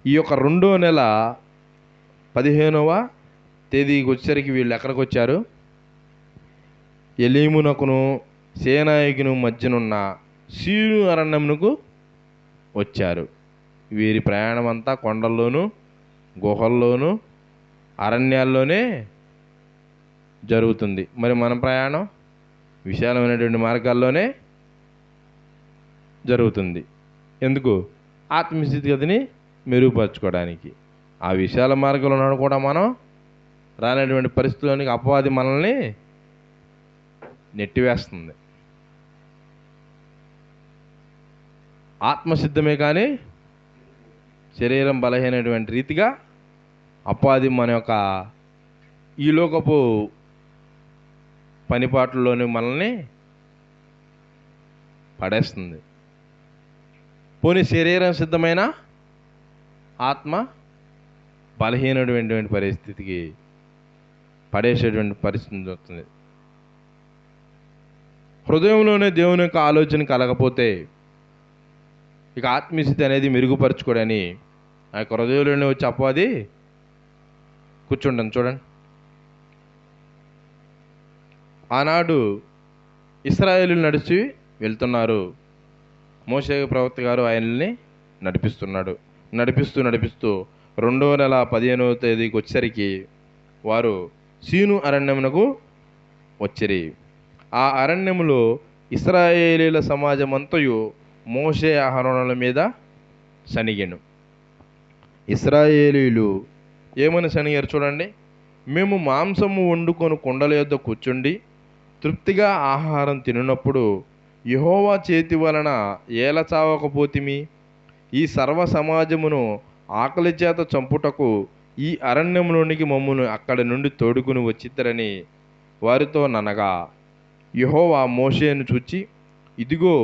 [SPEAKER 1] ఈ యొక్క 2వ నెల 15వ తేదీకి వచ్చేసరికి వీళ్ళు ఎక్కడికి వచ్చారు? ఎలీమునకును సేనాయికును మధ్యనున్న సీను అరణ్యమునకు వచ్చారు. వీరి ప్రయాణం అంతా కొండల్లోనూ, గుహల్లోనూ, అరణ్యాల్లోనే జరుగుతుంది. మరి మన ప్రయాణం విశాలమైనటువంటి మార్గాల్లోనే జరుగుతుంది. ఎందుకు? ఆత్మీయ స్థితిగతిని మెరుగుపరచుకోవడానికి. ఆ విశాల మార్గంలో కూడా మనం రానటువంటి పరిస్థితుల్లోనికి అపవాది మనల్ని నెట్టివేస్తుంది. ఆత్మసిద్ధమే కానీ శరీరం బలహీనటువంటి రీతిగా అపవాది మన యొక్క ఈ లోకపు పనిపాట్లలోని మనల్ని పడేస్తుంది. పోనీ శరీరం సిద్ధమైన ఆత్మ బలహీనటువంటి పరిస్థితికి పడేసేటువంటి పరిస్థితి వస్తుంది. హృదయంలోనే దేవుని యొక్క ఆలోచన కలగపోతే ఇక ఆత్మీయస్థితి అనేది మెరుగుపరచుకోడని ఆ యొక్క హృదయంలోనే వచ్చి అపవాది కూర్చుంటాను. చూడండి, ఆనాడు ఇశ్రాయేలు నడిచి వెళ్తున్నారు. మోషే ప్రవక్త గారు ఆయనని నడిపిస్తూ 2వ నెల 15వ తేదీకి వచ్చేసరికి వారు సీను అరణ్యమునకు వచ్చిరి. ఆ అరణ్యములో ఇశ్రాయేలీల సమాజమంతయు మోషే అహరోనుల మీద సనిగెను. ఇశ్రాయేలీలు ఏమని సనిగారు చూడండి. మేము మాంసము వండుకొని కుండల యొద్ద కూర్చుండి తృప్తిగా ఆహారం తినున్నప్పుడు యెహోవా చేతి వలన ఏల చావకపోతిమి. ఈ సర్వ సమాజమును ఆకలి చేత చంపుటకు ఈ అరణ్యములోనికి మమ్మను అక్కడి నుండి తోడుకుని వచ్చిద్దరని వారితో ననగా, యెహోవా మోషేను చూచి, ఇదిగో,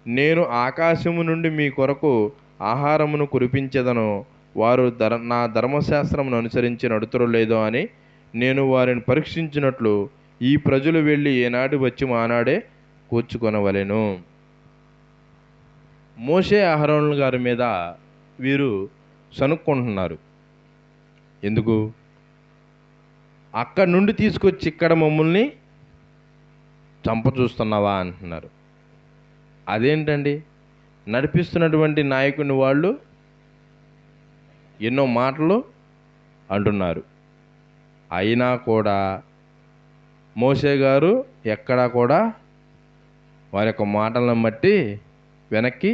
[SPEAKER 1] నేను ఆకాశము నుండి మీ కొరకు ఆహారమును కురిపించెదను. వారు నా ధర్మశాస్త్రమును అనుసరించి నడుతురో లేదో అని నేను వారిని పరీక్షించినట్లు ఈ ప్రజలు వెళ్ళి ఏనాడు వచ్చి మానాడే కూర్చుకొనవలెను. మోషే అహరోనుల గారి మీద వీరు సనుక్కుంటున్నారు. ఎందుకు? అక్కడి నుండి తీసుకొచ్చి ఇక్కడ మమ్మల్ని చంప చూస్తున్నావా అంటున్నారు. అదేంటండి? నడిపిస్తున్నటువంటి నాయకుని వాళ్ళు ఎన్నో మాటలు అంటున్నారు. అయినా కూడా మోషే గారు ఎక్కడా కూడా వారి యొక్క మాటలను బట్టి వెనక్కి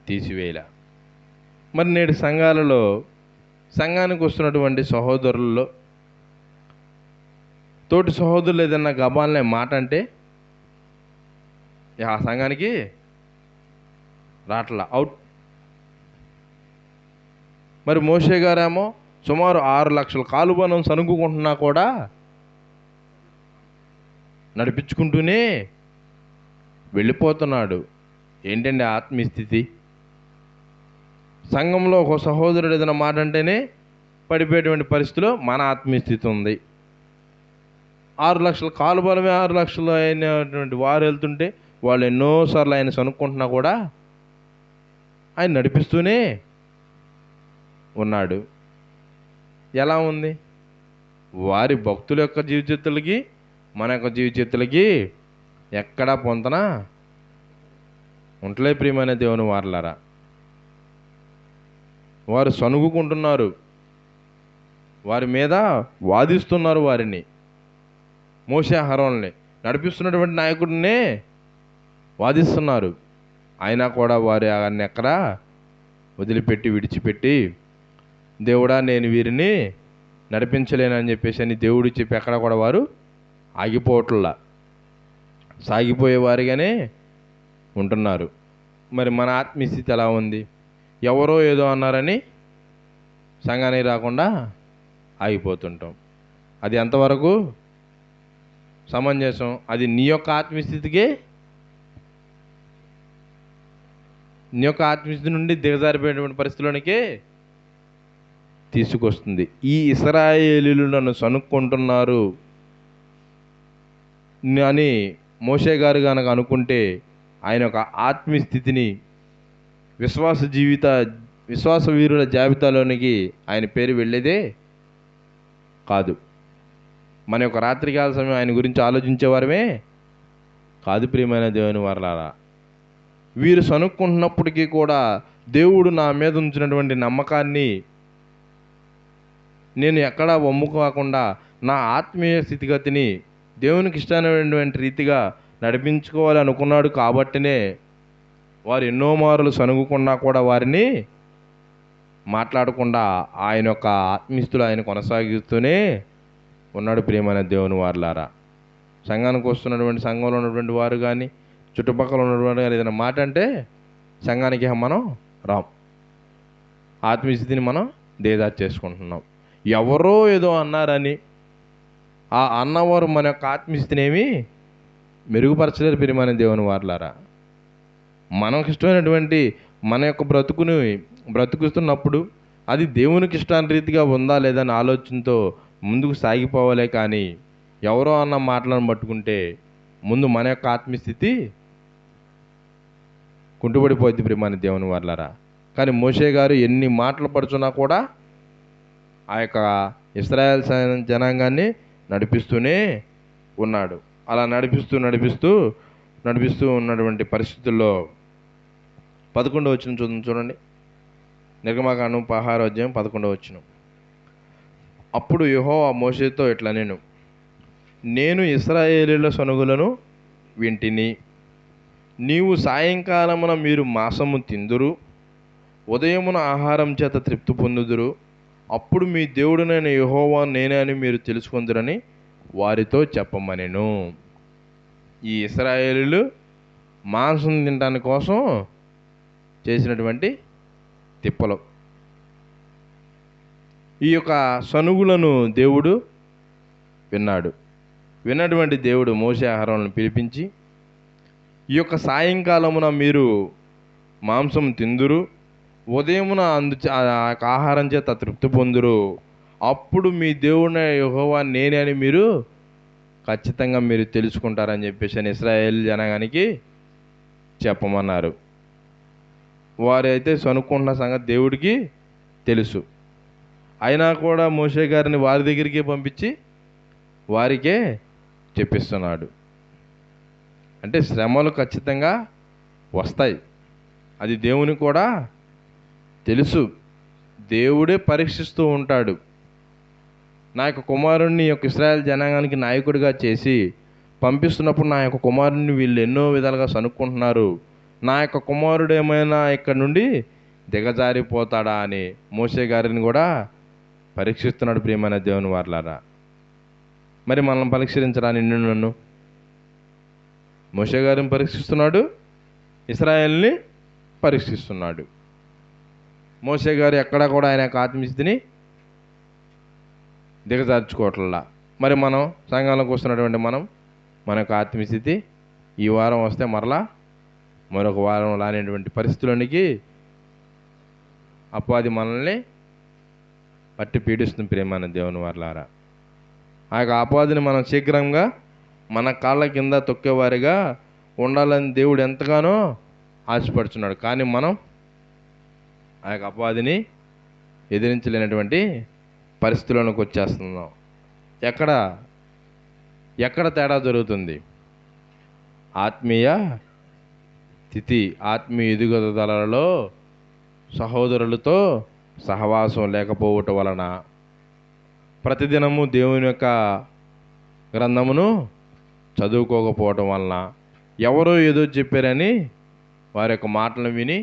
[SPEAKER 1] తీసివేయలే. మరి నేడు సంఘానికి వస్తున్నటువంటి సహోదరుల్లో తోటి సహోదరులు ఏదన్నా గబాలనే మాట అంటే ఆ సంఘానికి రాట్లా, అవుట్. మరి మోషే గారేమో సుమారు 6 లక్షల కాలుబలం సనుగుకుంటున్నా కూడా నడిపించుకుంటూనే వెళ్ళిపోతున్నాడు. ఏంటండి ఆత్మీయ స్థితి? సంఘంలో ఒక సహోదరుడు ఏదైనా మాట అంటేనే పడిపోయేటువంటి పరిస్థితిలో మన ఆత్మీయ స్థితి ఉంది. 6 లక్షల కాలుబలమే 6 లక్షలు అయినటువంటి వారు వెళ్తుంటే వాళ్ళు ఎన్నోసార్లు ఆయన సనుక్కుంటున్నా కూడా ఆయన నడిపిస్తూనే ఉన్నాడు. ఎలా ఉంది? వారి భక్తుల యొక్క జీవితలకి మన యొక్క జీవితలకి ఎక్కడా పొంతన ఉంటలే. ప్రియమైన దేవుని వారలారా, వారు సనుగుకుంటున్నారు, వారి మీద వాదిస్తున్నారు. వారిని మోషే అహరోనుల్ని నడిపిస్తున్నటువంటి నాయకుడినే వాదిస్తున్నారు. అయినా కూడా వారు ఆయన్ని ఎక్కడా విడిచిపెట్టి, దేవుడా నేను వీరిని నడిపించలేనని చెప్పేసి అని దేవుడు చెప్పి ఎక్కడ కూడా వారు ఆగిపోవట్లా, సాగిపోయేవారిగానే ఉంటున్నారు. మరి మన ఆత్మీయ స్థితి ఎలా ఉంది? ఎవరో ఏదో అన్నారని సంఘానికి రాకుండా ఆగిపోతుంటాం. అది ఎంతవరకు సమంజసం? అది నీ యొక్క ఆత్మీయ స్థితికే, నీ యొక్క ఆత్మీయ స్థితి నుండి దిగజారిపోయేటువంటి పరిస్థితిలోనికే తీసుకొస్తుంది. ఈ ఇశ్రాయేలీయులు నన్ను సనుక్కుంటున్నారు అని మోషే గారు కనుక అనుకుంటే ఆయన యొక్క ఆత్మీయ స్థితిని విశ్వాస వీరుల జాబితాలోనికి ఆయన పేరు వెళ్ళేదే కాదు. మన యొక్క రాత్రికాల సమయం ఆయన గురించి ఆలోచించేవారమే కాదు. ప్రియమైన దేవుని వారలారా, వీరు సనుక్కుంటున్నప్పటికీ కూడా దేవుడు నా మీద ఉంచినటువంటి నమ్మకాన్ని నేను ఎక్కడా వమ్ముకోకుండా నా ఆత్మీయ స్థితిగతిని దేవునికి ఇష్టమైనటువంటి రీతిగా నడిపించుకోవాలి అనుకున్నాడు. కాబట్టినే వారు ఎన్నో మారులు సనుగుకున్నా కూడా వారిని మాట్లాడకుండా ఆయన యొక్క ఆత్మీస్తులు ఆయన కొనసాగిస్తూనే ఉన్నాడు. ప్రియమైన దేవుని వారలారా, సంఘానికి వస్తున్నటువంటి సంఘంలో ఉన్నటువంటి వారు కానీ చుట్టుపక్కల ఉన్నటువంటి కానీ ఏదైనా మాట అంటే సంఘానికి మనం రాం, ఆత్మీయ స్థితిని మనం దేదాచి చేసుకుంటున్నాం. ఎవరో ఏదో అన్నారని ఆ అన్నవారు మన యొక్క ఆత్మీయ స్థితిని ఏమీ మెరుగుపరచలేరు. ప్రియమైన దేవుని వారలారా, మనకు ఇష్టమైనటువంటి మన యొక్క బ్రతుకుతున్నప్పుడు అది దేవునికి ఇష్టాన్ని రీతిగా ఉందా లేదా అని ఆలోచనతో ముందుకు సాగిపోవాలే. కానీ ఎవరో అన్న మాటలను పట్టుకుంటే ముందు మన యొక్క ఆత్మీయ స్థితి కుంటుపడిపోద్ది. ప్రియమైన దేవుని వారలారా, కానీ మోషే గారు ఎన్ని మాటలు పడుచున్నా కూడా ఆ యొక్క ఇశ్రాయేల్ జనాంగాన్ని నడిపిస్తూనే ఉన్నాడు. అలా నడిపిస్తూ నడిపిస్తూ ఉన్నటువంటి పరిస్థితుల్లో 11వ వచనం చూడండి. నిర్గమకాండం 16వ అధ్యాయం 11వ వచనం. అప్పుడు యెహోవా మోషేతో ఇట్లనెను, నేను ఇశ్రాయేలీయుల సనుగులను వింటిని. నీవు సాయంకాలమున మీరు మాంసము తిందురు, ఉదయమున ఆహారం చేత తృప్తి పొందుదురు. అప్పుడు మీ దేవుడునైన యెహోవా నేనే అని మీరు తెలుసుకుందురని వారితో చెప్పమనెను. ఈ ఇశ్రాయేలీయులు మాంసం తినడానికి కోసం చేసినటువంటి తిప్పలు. ఈ యొక్క సనుగులను దేవుడు విన్నాడు. విన్నటువంటి దేవుడు మోషే అహరోనులను పిలిపించి, ఈ యొక్క సాయంకాలమున మీరు మాంసం తిందురు, ఉదయమున ఆహారం చేత తృప్తి పొందురు. అప్పుడు మీ దేవుని యెహోవా నేనే అని మీరు ఖచ్చితంగా మీరు తెలుసుకుంటారని చెప్పేసి అని ఇశ్రాయేల్ జనాంగానికి చెప్పమన్నారు. వారైతే సనుక్కుంటున్న సంగతి దేవుడికి తెలుసు. అయినా కూడా మోషే గారిని వారి దగ్గరికి పంపించి వారికే చెప్పిస్తున్నాడు. అంటే శ్రమలు ఖచ్చితంగా వస్తాయి, అది దేవునికి కూడా తెలుసు. దేవుడే పరీక్షిస్తూ ఉంటాడు. నా యొక్క కుమారుణ్ణి యొక్క ఇశ్రాయేల్ జనాంగానికి నాయకుడిగా చేసి పంపిస్తున్నప్పుడు నా యొక్క కుమారుడిని వీళ్ళు ఎన్నో విధాలుగా సనుక్కుంటున్నారు, నా యొక్క కుమారుడు ఏమైనా ఇక్కడ నుండి దిగజారిపోతాడా అని మోషే గారిని కూడా పరీక్షిస్తున్నాడు. ప్రియమైన దేవుని వారలారా, మరి మనల్ని పరీక్షించరా నిన్ను నన్ను? మోషే గారిని పరీక్షిస్తున్నాడు, ఇశ్రాయేల్ని పరీక్షిస్తున్నాడు. మోషే గారు ఎక్కడా కూడా ఆయన యొక్క ఆత్మీయతని దిగజార్చుకోవట్లా. మరి మనం సంఘంలోకి వస్తున్నటువంటి మన యొక్క ఆత్మీయస్థితి ఈ వారం వస్తే మరలా మరొక వారం రానేటువంటి పరిస్థితులకి అపవాది మనల్ని పట్టి పీడిస్తుంది. ప్రియమైన దేవుని వారలారా, ఆ యొక్క అపవాదిని మనం శీఘ్రంగా మన కాళ్ళ కింద తొక్కేవారిగా ఉండాలని దేవుడు ఎంతగానో ఆశపడుతున్నాడు. కానీ మనం ఆ యొక్క అపవాదిని ఎదిరించలేనటువంటి పరిస్థితుల్లోకి వచ్చేస్తున్నాం. ఎక్కడ తేడా జరుగుతుంది? ఆత్మీయ స్థితి, ఆత్మీయ ఎదుగుదలలో సహోదరులతో సహవాసం లేకపోవటం వలన, ప్రతిదినము దేవుని యొక్క గ్రంథమును చదువుకోకపోవటం వలన, ఎవరో ఏదో చెప్పారని వారి యొక్క మాటలను విని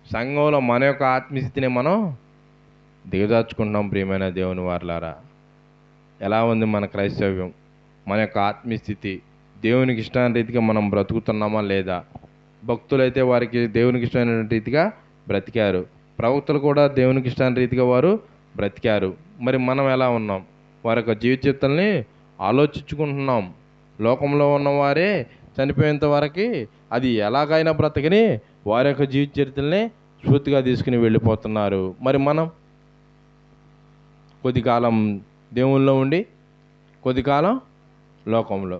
[SPEAKER 1] సంఘంలో మన యొక్క ఆత్మీయస్థితిని మనం దిగజార్చుకుంటున్నాం. ప్రియమైన దేవుని వారలారా, ఎలా ఉంది మన క్రైస్తవ్యం? మన యొక్క ఆత్మీయస్థితి దేవునికి ఇష్టమైన రీతిగా మనం బ్రతుకుతున్నామా లేదా? భక్తులైతే వారికి దేవునికి ఇష్టమైన రీతిగా బ్రతికారు, ప్రవక్తలు కూడా దేవునికి ఇష్టమైన రీతిగా వారు బ్రతికారు. మరి మనం ఎలా ఉన్నాం? వారి యొక్క జీవిత చరిత్రల్ని ఆలోచించుకుంటున్నాం. లోకంలో ఉన్నవారే చనిపోయేంత వరకు అది ఎలాగైనా బ్రతకని వారి యొక్క జీవిత చరిత్రల్ని స్ఫూర్తిగా తీసుకుని వెళ్ళిపోతున్నారు. మరి మనం కొద్ది కాలం దేవుల్లో ఉండి కొద్ది కాలం లోకంలో,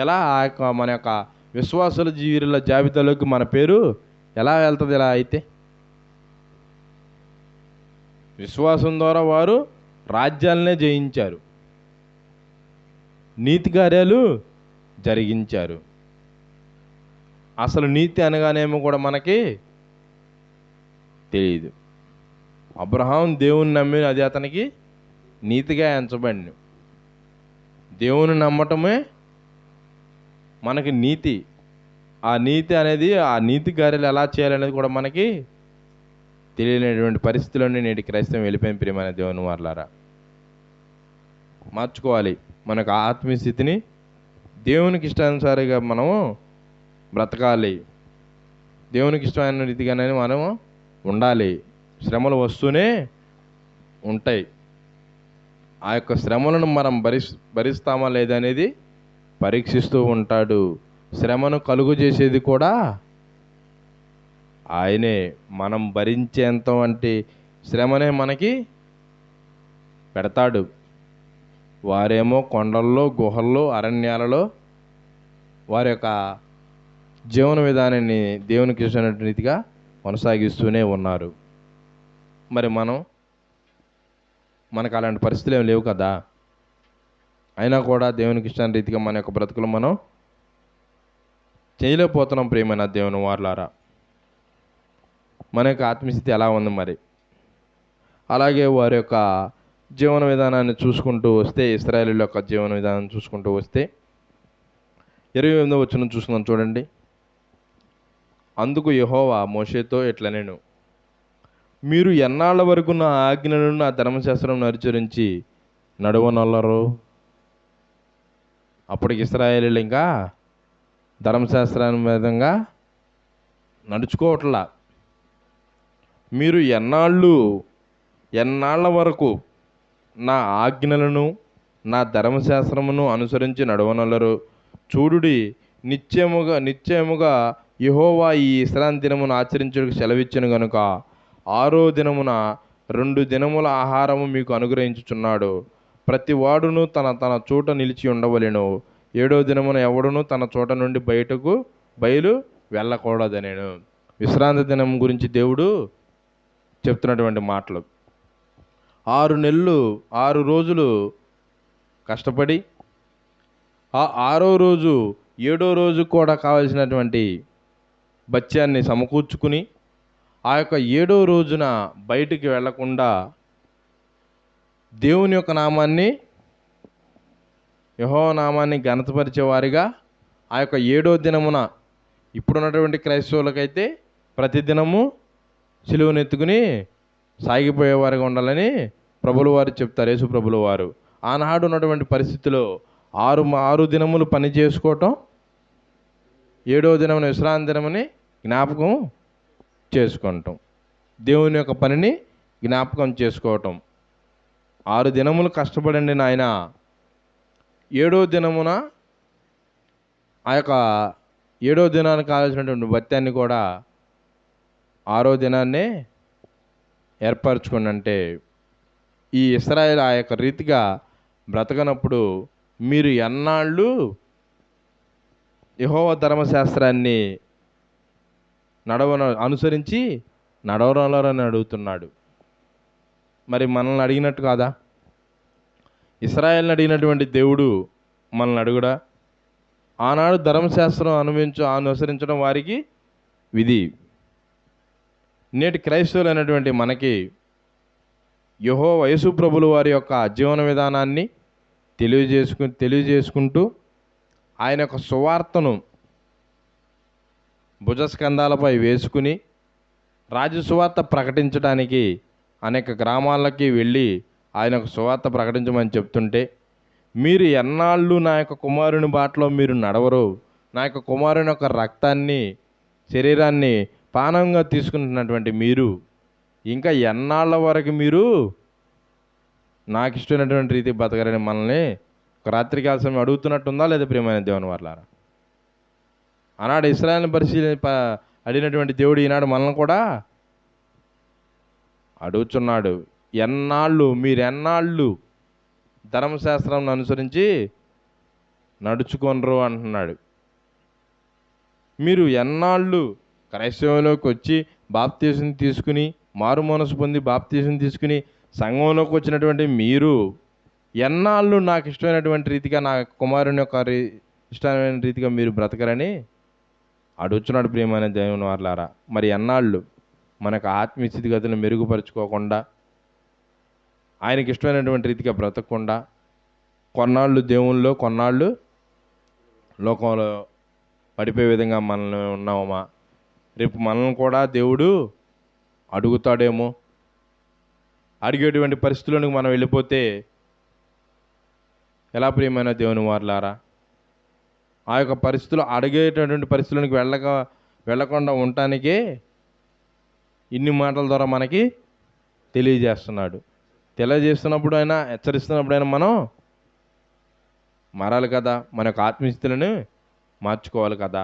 [SPEAKER 1] ఎలా ఆ యొక్క మన యొక్క విశ్వాసుల జీవిల జాబితాలోకి మన పేరు ఎలా వెళ్తుంది? ఇలా అయితే విశ్వాసం ద్వారా వారు రాజ్యాలనే జయించారు, నీతి కార్యాలు జరిగించారు. అసలు నీతి అనగానేమో కూడా మనకి తెలియదు. అబ్రహాం దేవుని నమ్మి అది అతనికి నీతిగా ఎంచబడింది. దేవుని నమ్మటమే మనకి నీతి. ఆ నీతి అనేది, ఆ నీతి కార్యాలు ఎలా చేయాలనేది కూడా మనకి తెలియనటువంటి పరిస్థితుల్లోనే నేటి క్రైస్తవం వెళ్ళిపోయిన. ప్రియమైన దేవుని వారలారా, మార్చుకోవాలి మనకు ఆత్మీయ స్థితిని. దేవునికి ఇష్టానుసారిగా మనము బ్రతకాలి, దేవునికి ఇష్టమైన రీతిగానే మనము ఉండాలి. శ్రమలు వస్తూనే ఉంటాయి. ఆ యొక్క శ్రమలను మనం భరిస్తామా లేదా అనేది పరీక్షిస్తూ ఉంటాడు. శ్రమను కలుగు చేసేది కూడా ఆయనే. మనం భరించేంత వంటి శ్రమనే మనకి పెడతాడు. వారేమో కొండల్లో, గుహల్లో, అరణ్యాలలో వారి యొక్క జీవన విధానాన్ని దేవునికి ఇష్టమైన రీతిగా కొనసాగిస్తూనే ఉన్నారు. మరి మనకు అలాంటి పరిస్థితులు ఏమి లేవు కదా. అయినా కూడా దేవునికి ఇష్టమైన రీతిగా మన యొక్క బ్రతుకులు మనం చేయలేకపోతున్నాం ప్రియమైన దేవుని వారలారా. మన యొక్క ఆత్మస్థితి ఎలా ఉంది మరి? అలాగే వారి యొక్క జీవన విధానాన్ని చూసుకుంటూ వస్తే, ఇశ్రాయేలీయుల యొక్క జీవన విధానాన్ని చూసుకుంటూ వస్తే 28వ వచనం చూస్తున్నాం చూడండి. అందుకు యెహోవా మోషేతో ఇట్లనెను, మీరు ఎన్నాళ్ళ వరకు నా ఆజ్ఞలను నా ధర్మశాస్త్రం అనుసరించి నడవనొల్లరు? అప్పటికి ఇశ్రాయేలీయులు ఇంకా ధర్మశాస్త్రాన్ని విధంగా నడుచుకోవట్లా. మీరు ఎన్నాళ్ళ వరకు నా ఆజ్ఞలను నా ధర్మశాస్త్రమును అనుసరించి నడవనొల్లరు? చూడుడి, నిశ్చయముగా యెహోవా ఈ విశ్రాంతి దినమును ఆచరించుటకు సెలవిచ్చెను గనుక 6వ దినమున 2 దినముల ఆహారము మీకు అనుగ్రహించుచున్నాడు. ప్రతి వాడును తన చోట నిలిచి ఉండవలెను. 7వ దినమున ఎవడును తన చోట నుండి బయలు వెళ్ళకూడదనెను. విశ్రాంతి దినం గురించి దేవుడు చెప్తున్నటువంటి మాటలు. 6 రోజులు కష్టపడి ఆ 6వ రోజు 7వ రోజు కూడా కావలసినటువంటి భత్యాన్ని సమకూర్చుకుని ఆ యొక్క 7వ రోజున బయటికి వెళ్లకుండా దేవుని యొక్క నామాన్ని, యెహోవా నామాన్ని ఘనతపరిచేవారిగా ఆ యొక్క 7వ దినమున, ఇప్పుడున్నటువంటి క్రైస్తవులకైతే ప్రతిదినము సిలువనెత్తుకుని సాగిపోయేవారిగా ఉండాలని ప్రభుల వారు చెప్తారు, యేసు ప్రభుల వారు. ఆనాడు ఉన్నటువంటి పరిస్థితిలో 6 దినములు పని చేసుకోవటం, 7వ దినమున విశ్రాంతి దినమని జ్ఞాపకం చేసుకుంటాం. దేవుని యొక్క పనిని జ్ఞాపకం చేసుకోవటం. 6 దినములు కష్టపడండి నాయన, 7వ దినమున ఆ యొక్క 7వ దినానికి కావాల్సినటువంటి భత్యాన్ని కూడా 6వ దినాన్నే ఏర్పరచుకోండి. అంటే ఈ ఇశ్రాయేలు ఆ యొక్క రీతిగా బ్రతకనప్పుడు మీరు ఎన్నాళ్ళు యెహోవా ధర్మశాస్త్రాన్ని అనుసరించి నడవనొల్లరని అడుగుతున్నాడు. మరి మనల్ని అడిగినట్టు కాదా? ఇశ్రాయేల్ని అడిగినటువంటి దేవుడు మనల్ని అడుగుడా? ఆనాడు ధర్మశాస్త్రం అనుసరించడం వారికి విధి. నేటి క్రైస్తవులు అయినటువంటి మనకి యెహోవా యేసు ప్రభుల వారి యొక్క జీవన విధానాన్ని తెలియజేసుకుంటూ ఆయన యొక్క సువార్తను భుజస్కంధాలపై వేసుకుని రాజసువార్త ప్రకటించడానికి అనేక గ్రామాలకి వెళ్ళి ఆయన యొక్క సువార్త ప్రకటించమని చెప్తుంటే, మీరు ఎన్నాళ్ళు నా యొక్క కుమారుని బాటలో మీరు నడవరు, నా యొక్క కుమారుని యొక్క రక్తాన్ని, శరీరాన్ని పానంగా తీసుకుంటున్నటువంటి మీరు ఇంకా ఎన్నాళ్ళ వరకు మీరు నాకు ఇష్టమైనటువంటి రీతి బతకరని మనల్ని ఒక రాత్రికాల సమయం అడుగుతున్నట్టుందా లేదా ప్రియమైన దేవుని వారలారా? ఆనాడు ఇశ్రాయేలుని అడిగినటువంటి దేవుడు ఈనాడు మనల్ని కూడా అడుగుతున్నాడు. మీరెన్నాళ్ళు ధర్మశాస్త్రం అనుసరించి నడుచుకొనరు అంటున్నాడు. మీరు ఎన్నాళ్ళు క్రైస్తవంలోకి వచ్చి బాప్తీసం తీసుకుని, మారు మనసు పొంది బాప్తీసం తీసుకుని సంఘంలోకి వచ్చినటువంటి మీరు ఎన్నాళ్ళు నాకు ఇష్టమైనటువంటి రీతిగా, నా కుమారుని యొక్క ఇష్టమైన రీతిగా మీరు బ్రతకరని అడుగుతున్నాడు ప్రియమైన దేవుని వారలారా. మరి ఎన్నాళ్ళు మనకు ఆత్మీయ స్థితిగతులను మెరుగుపరుచుకోకుండా, ఆయనకి ఇష్టమైనటువంటి రీతిగా బ్రతకకుండా, కొన్నాళ్ళు దేవుల్లో కొన్నాళ్ళు లోకంలో పడిపోయే విధంగా మనల్ని ఉన్నామా? రేపు మనల్ని కూడా దేవుడు అడుగుతాడేమో. అడిగేటువంటి పరిస్థితుల్లోకి మనం వెళ్ళిపోతే ఎలా ప్రియమైన దేవుని వారలారా? ఆ యొక్క పరిస్థితులు, అడిగేటటువంటి పరిస్థితుల్లోకి వెళ్ళకుండా ఉండటానికే ఇన్ని మాటల ద్వారా మనకి తెలియజేస్తున్నప్పుడు అయినా, హెచ్చరిస్తున్నప్పుడైనా మనం మారాలి కదా, మన యొక్క ఆత్మీయస్థితులను మార్చుకోవాలి కదా.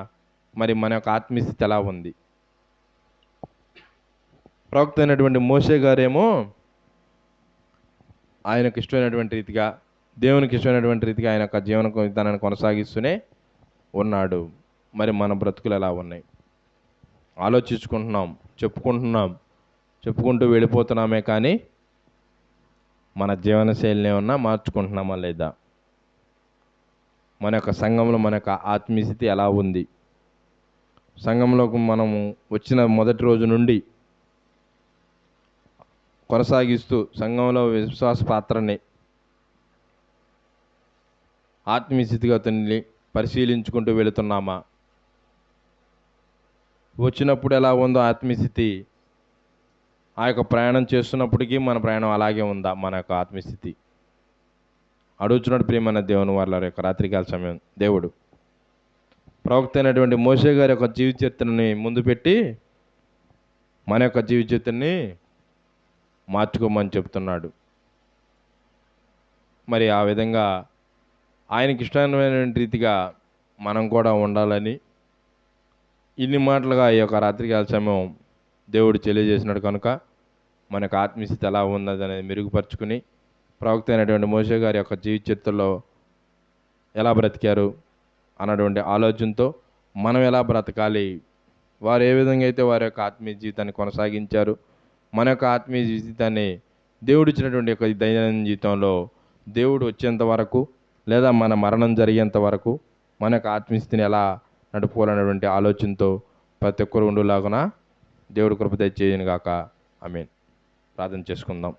[SPEAKER 1] మరి మన యొక్క ఆత్మీయస్థితి ఎలా ఉంది? ప్రవక్త అయినటువంటి మోషే గారేమో ఆయనకు ఇష్టమైనటువంటి రీతిగా, దేవునికి ఇష్టమైనటువంటి రీతిగా ఆయన యొక్క జీవన విధానాన్ని కొనసాగిస్తూనే ఉన్నాడు. మరి మన బ్రతుకులు ఎలా ఉన్నాయి? ఆలోచించుకుంటున్నాం, చెప్పుకుంటూ వెళ్ళిపోతున్నామే, కానీ మన జీవన శైలిని ఏమన్నా మార్చుకుంటున్నామా లేదా? మన యొక్క సంఘంలో మన యొక్క ఆత్మీయ స్థితి ఎలా ఉంది? సంఘంలోకి మనము వచ్చిన మొదటి రోజు నుండి కొనసాగిస్తూ సంఘంలో విశ్వాస పాత్రని, ఆత్మీయ స్థితిగతుల్ని పరిశీలించుకుంటూ వెళుతున్నామా? వచ్చినప్పుడు ఎలా ఉందో ఆత్మీయ స్థితి, ఆ యొక్క ప్రయాణం చేస్తున్నప్పటికీ మన ప్రయాణం అలాగే ఉందా? మన యొక్క ఆత్మీయ స్థితి అడుగుచున్నట్టు ప్రియమైన దేవుని వాళ్ళ యొక్క రాత్రికాల సమయం దేవుడు ప్రవక్త అయినటువంటి మోషే గారి యొక్క జీవిత చరిత్రని ముందు పెట్టి మన యొక్క జీవిత చరిత్రని మార్చుకోమని చెప్తున్నాడు. మరి ఆ విధంగా ఆయనకి ఇష్టమైన రీతిగా మనం కూడా ఉండాలని ఇన్ని మాటలుగా ఈ యొక్క రాత్రికాల సమయం దేవుడు తెలియజేసినాడు. కనుక మనకు ఆత్మీయ స్థితి ఎలా ఉన్నది అనేది మెరుగుపరుచుకుని ప్రవక్త అయినటువంటి మోషే గారి యొక్క జీవిత చరిత్రలో ఎలా బ్రతికారు అన్నటువంటి ఆలోచనతో మనం ఎలా బ్రతకాలి, వారు ఏ విధంగా అయితే వారి యొక్క ఆత్మీయ జీవితాన్ని కొనసాగించారు, మన యొక్క ఆత్మీయ జీవితాన్ని దేవుడు ఇచ్చినటువంటి యొక్క దైనందిన జీవితంలో దేవుడు వచ్చేంత వరకు లేదా మన మరణం జరిగేంత వరకు మన యొక్క ఆత్మీయ స్థితిని ఎలా నడుపుకోవాలనేటువంటి ఆలోచనతో ప్రతి ఒక్కరు ఉండులాగున దేవుడు కృప దయచేయను గాక. ఆమేన్. ప్రార్థన చేసుకుందాం.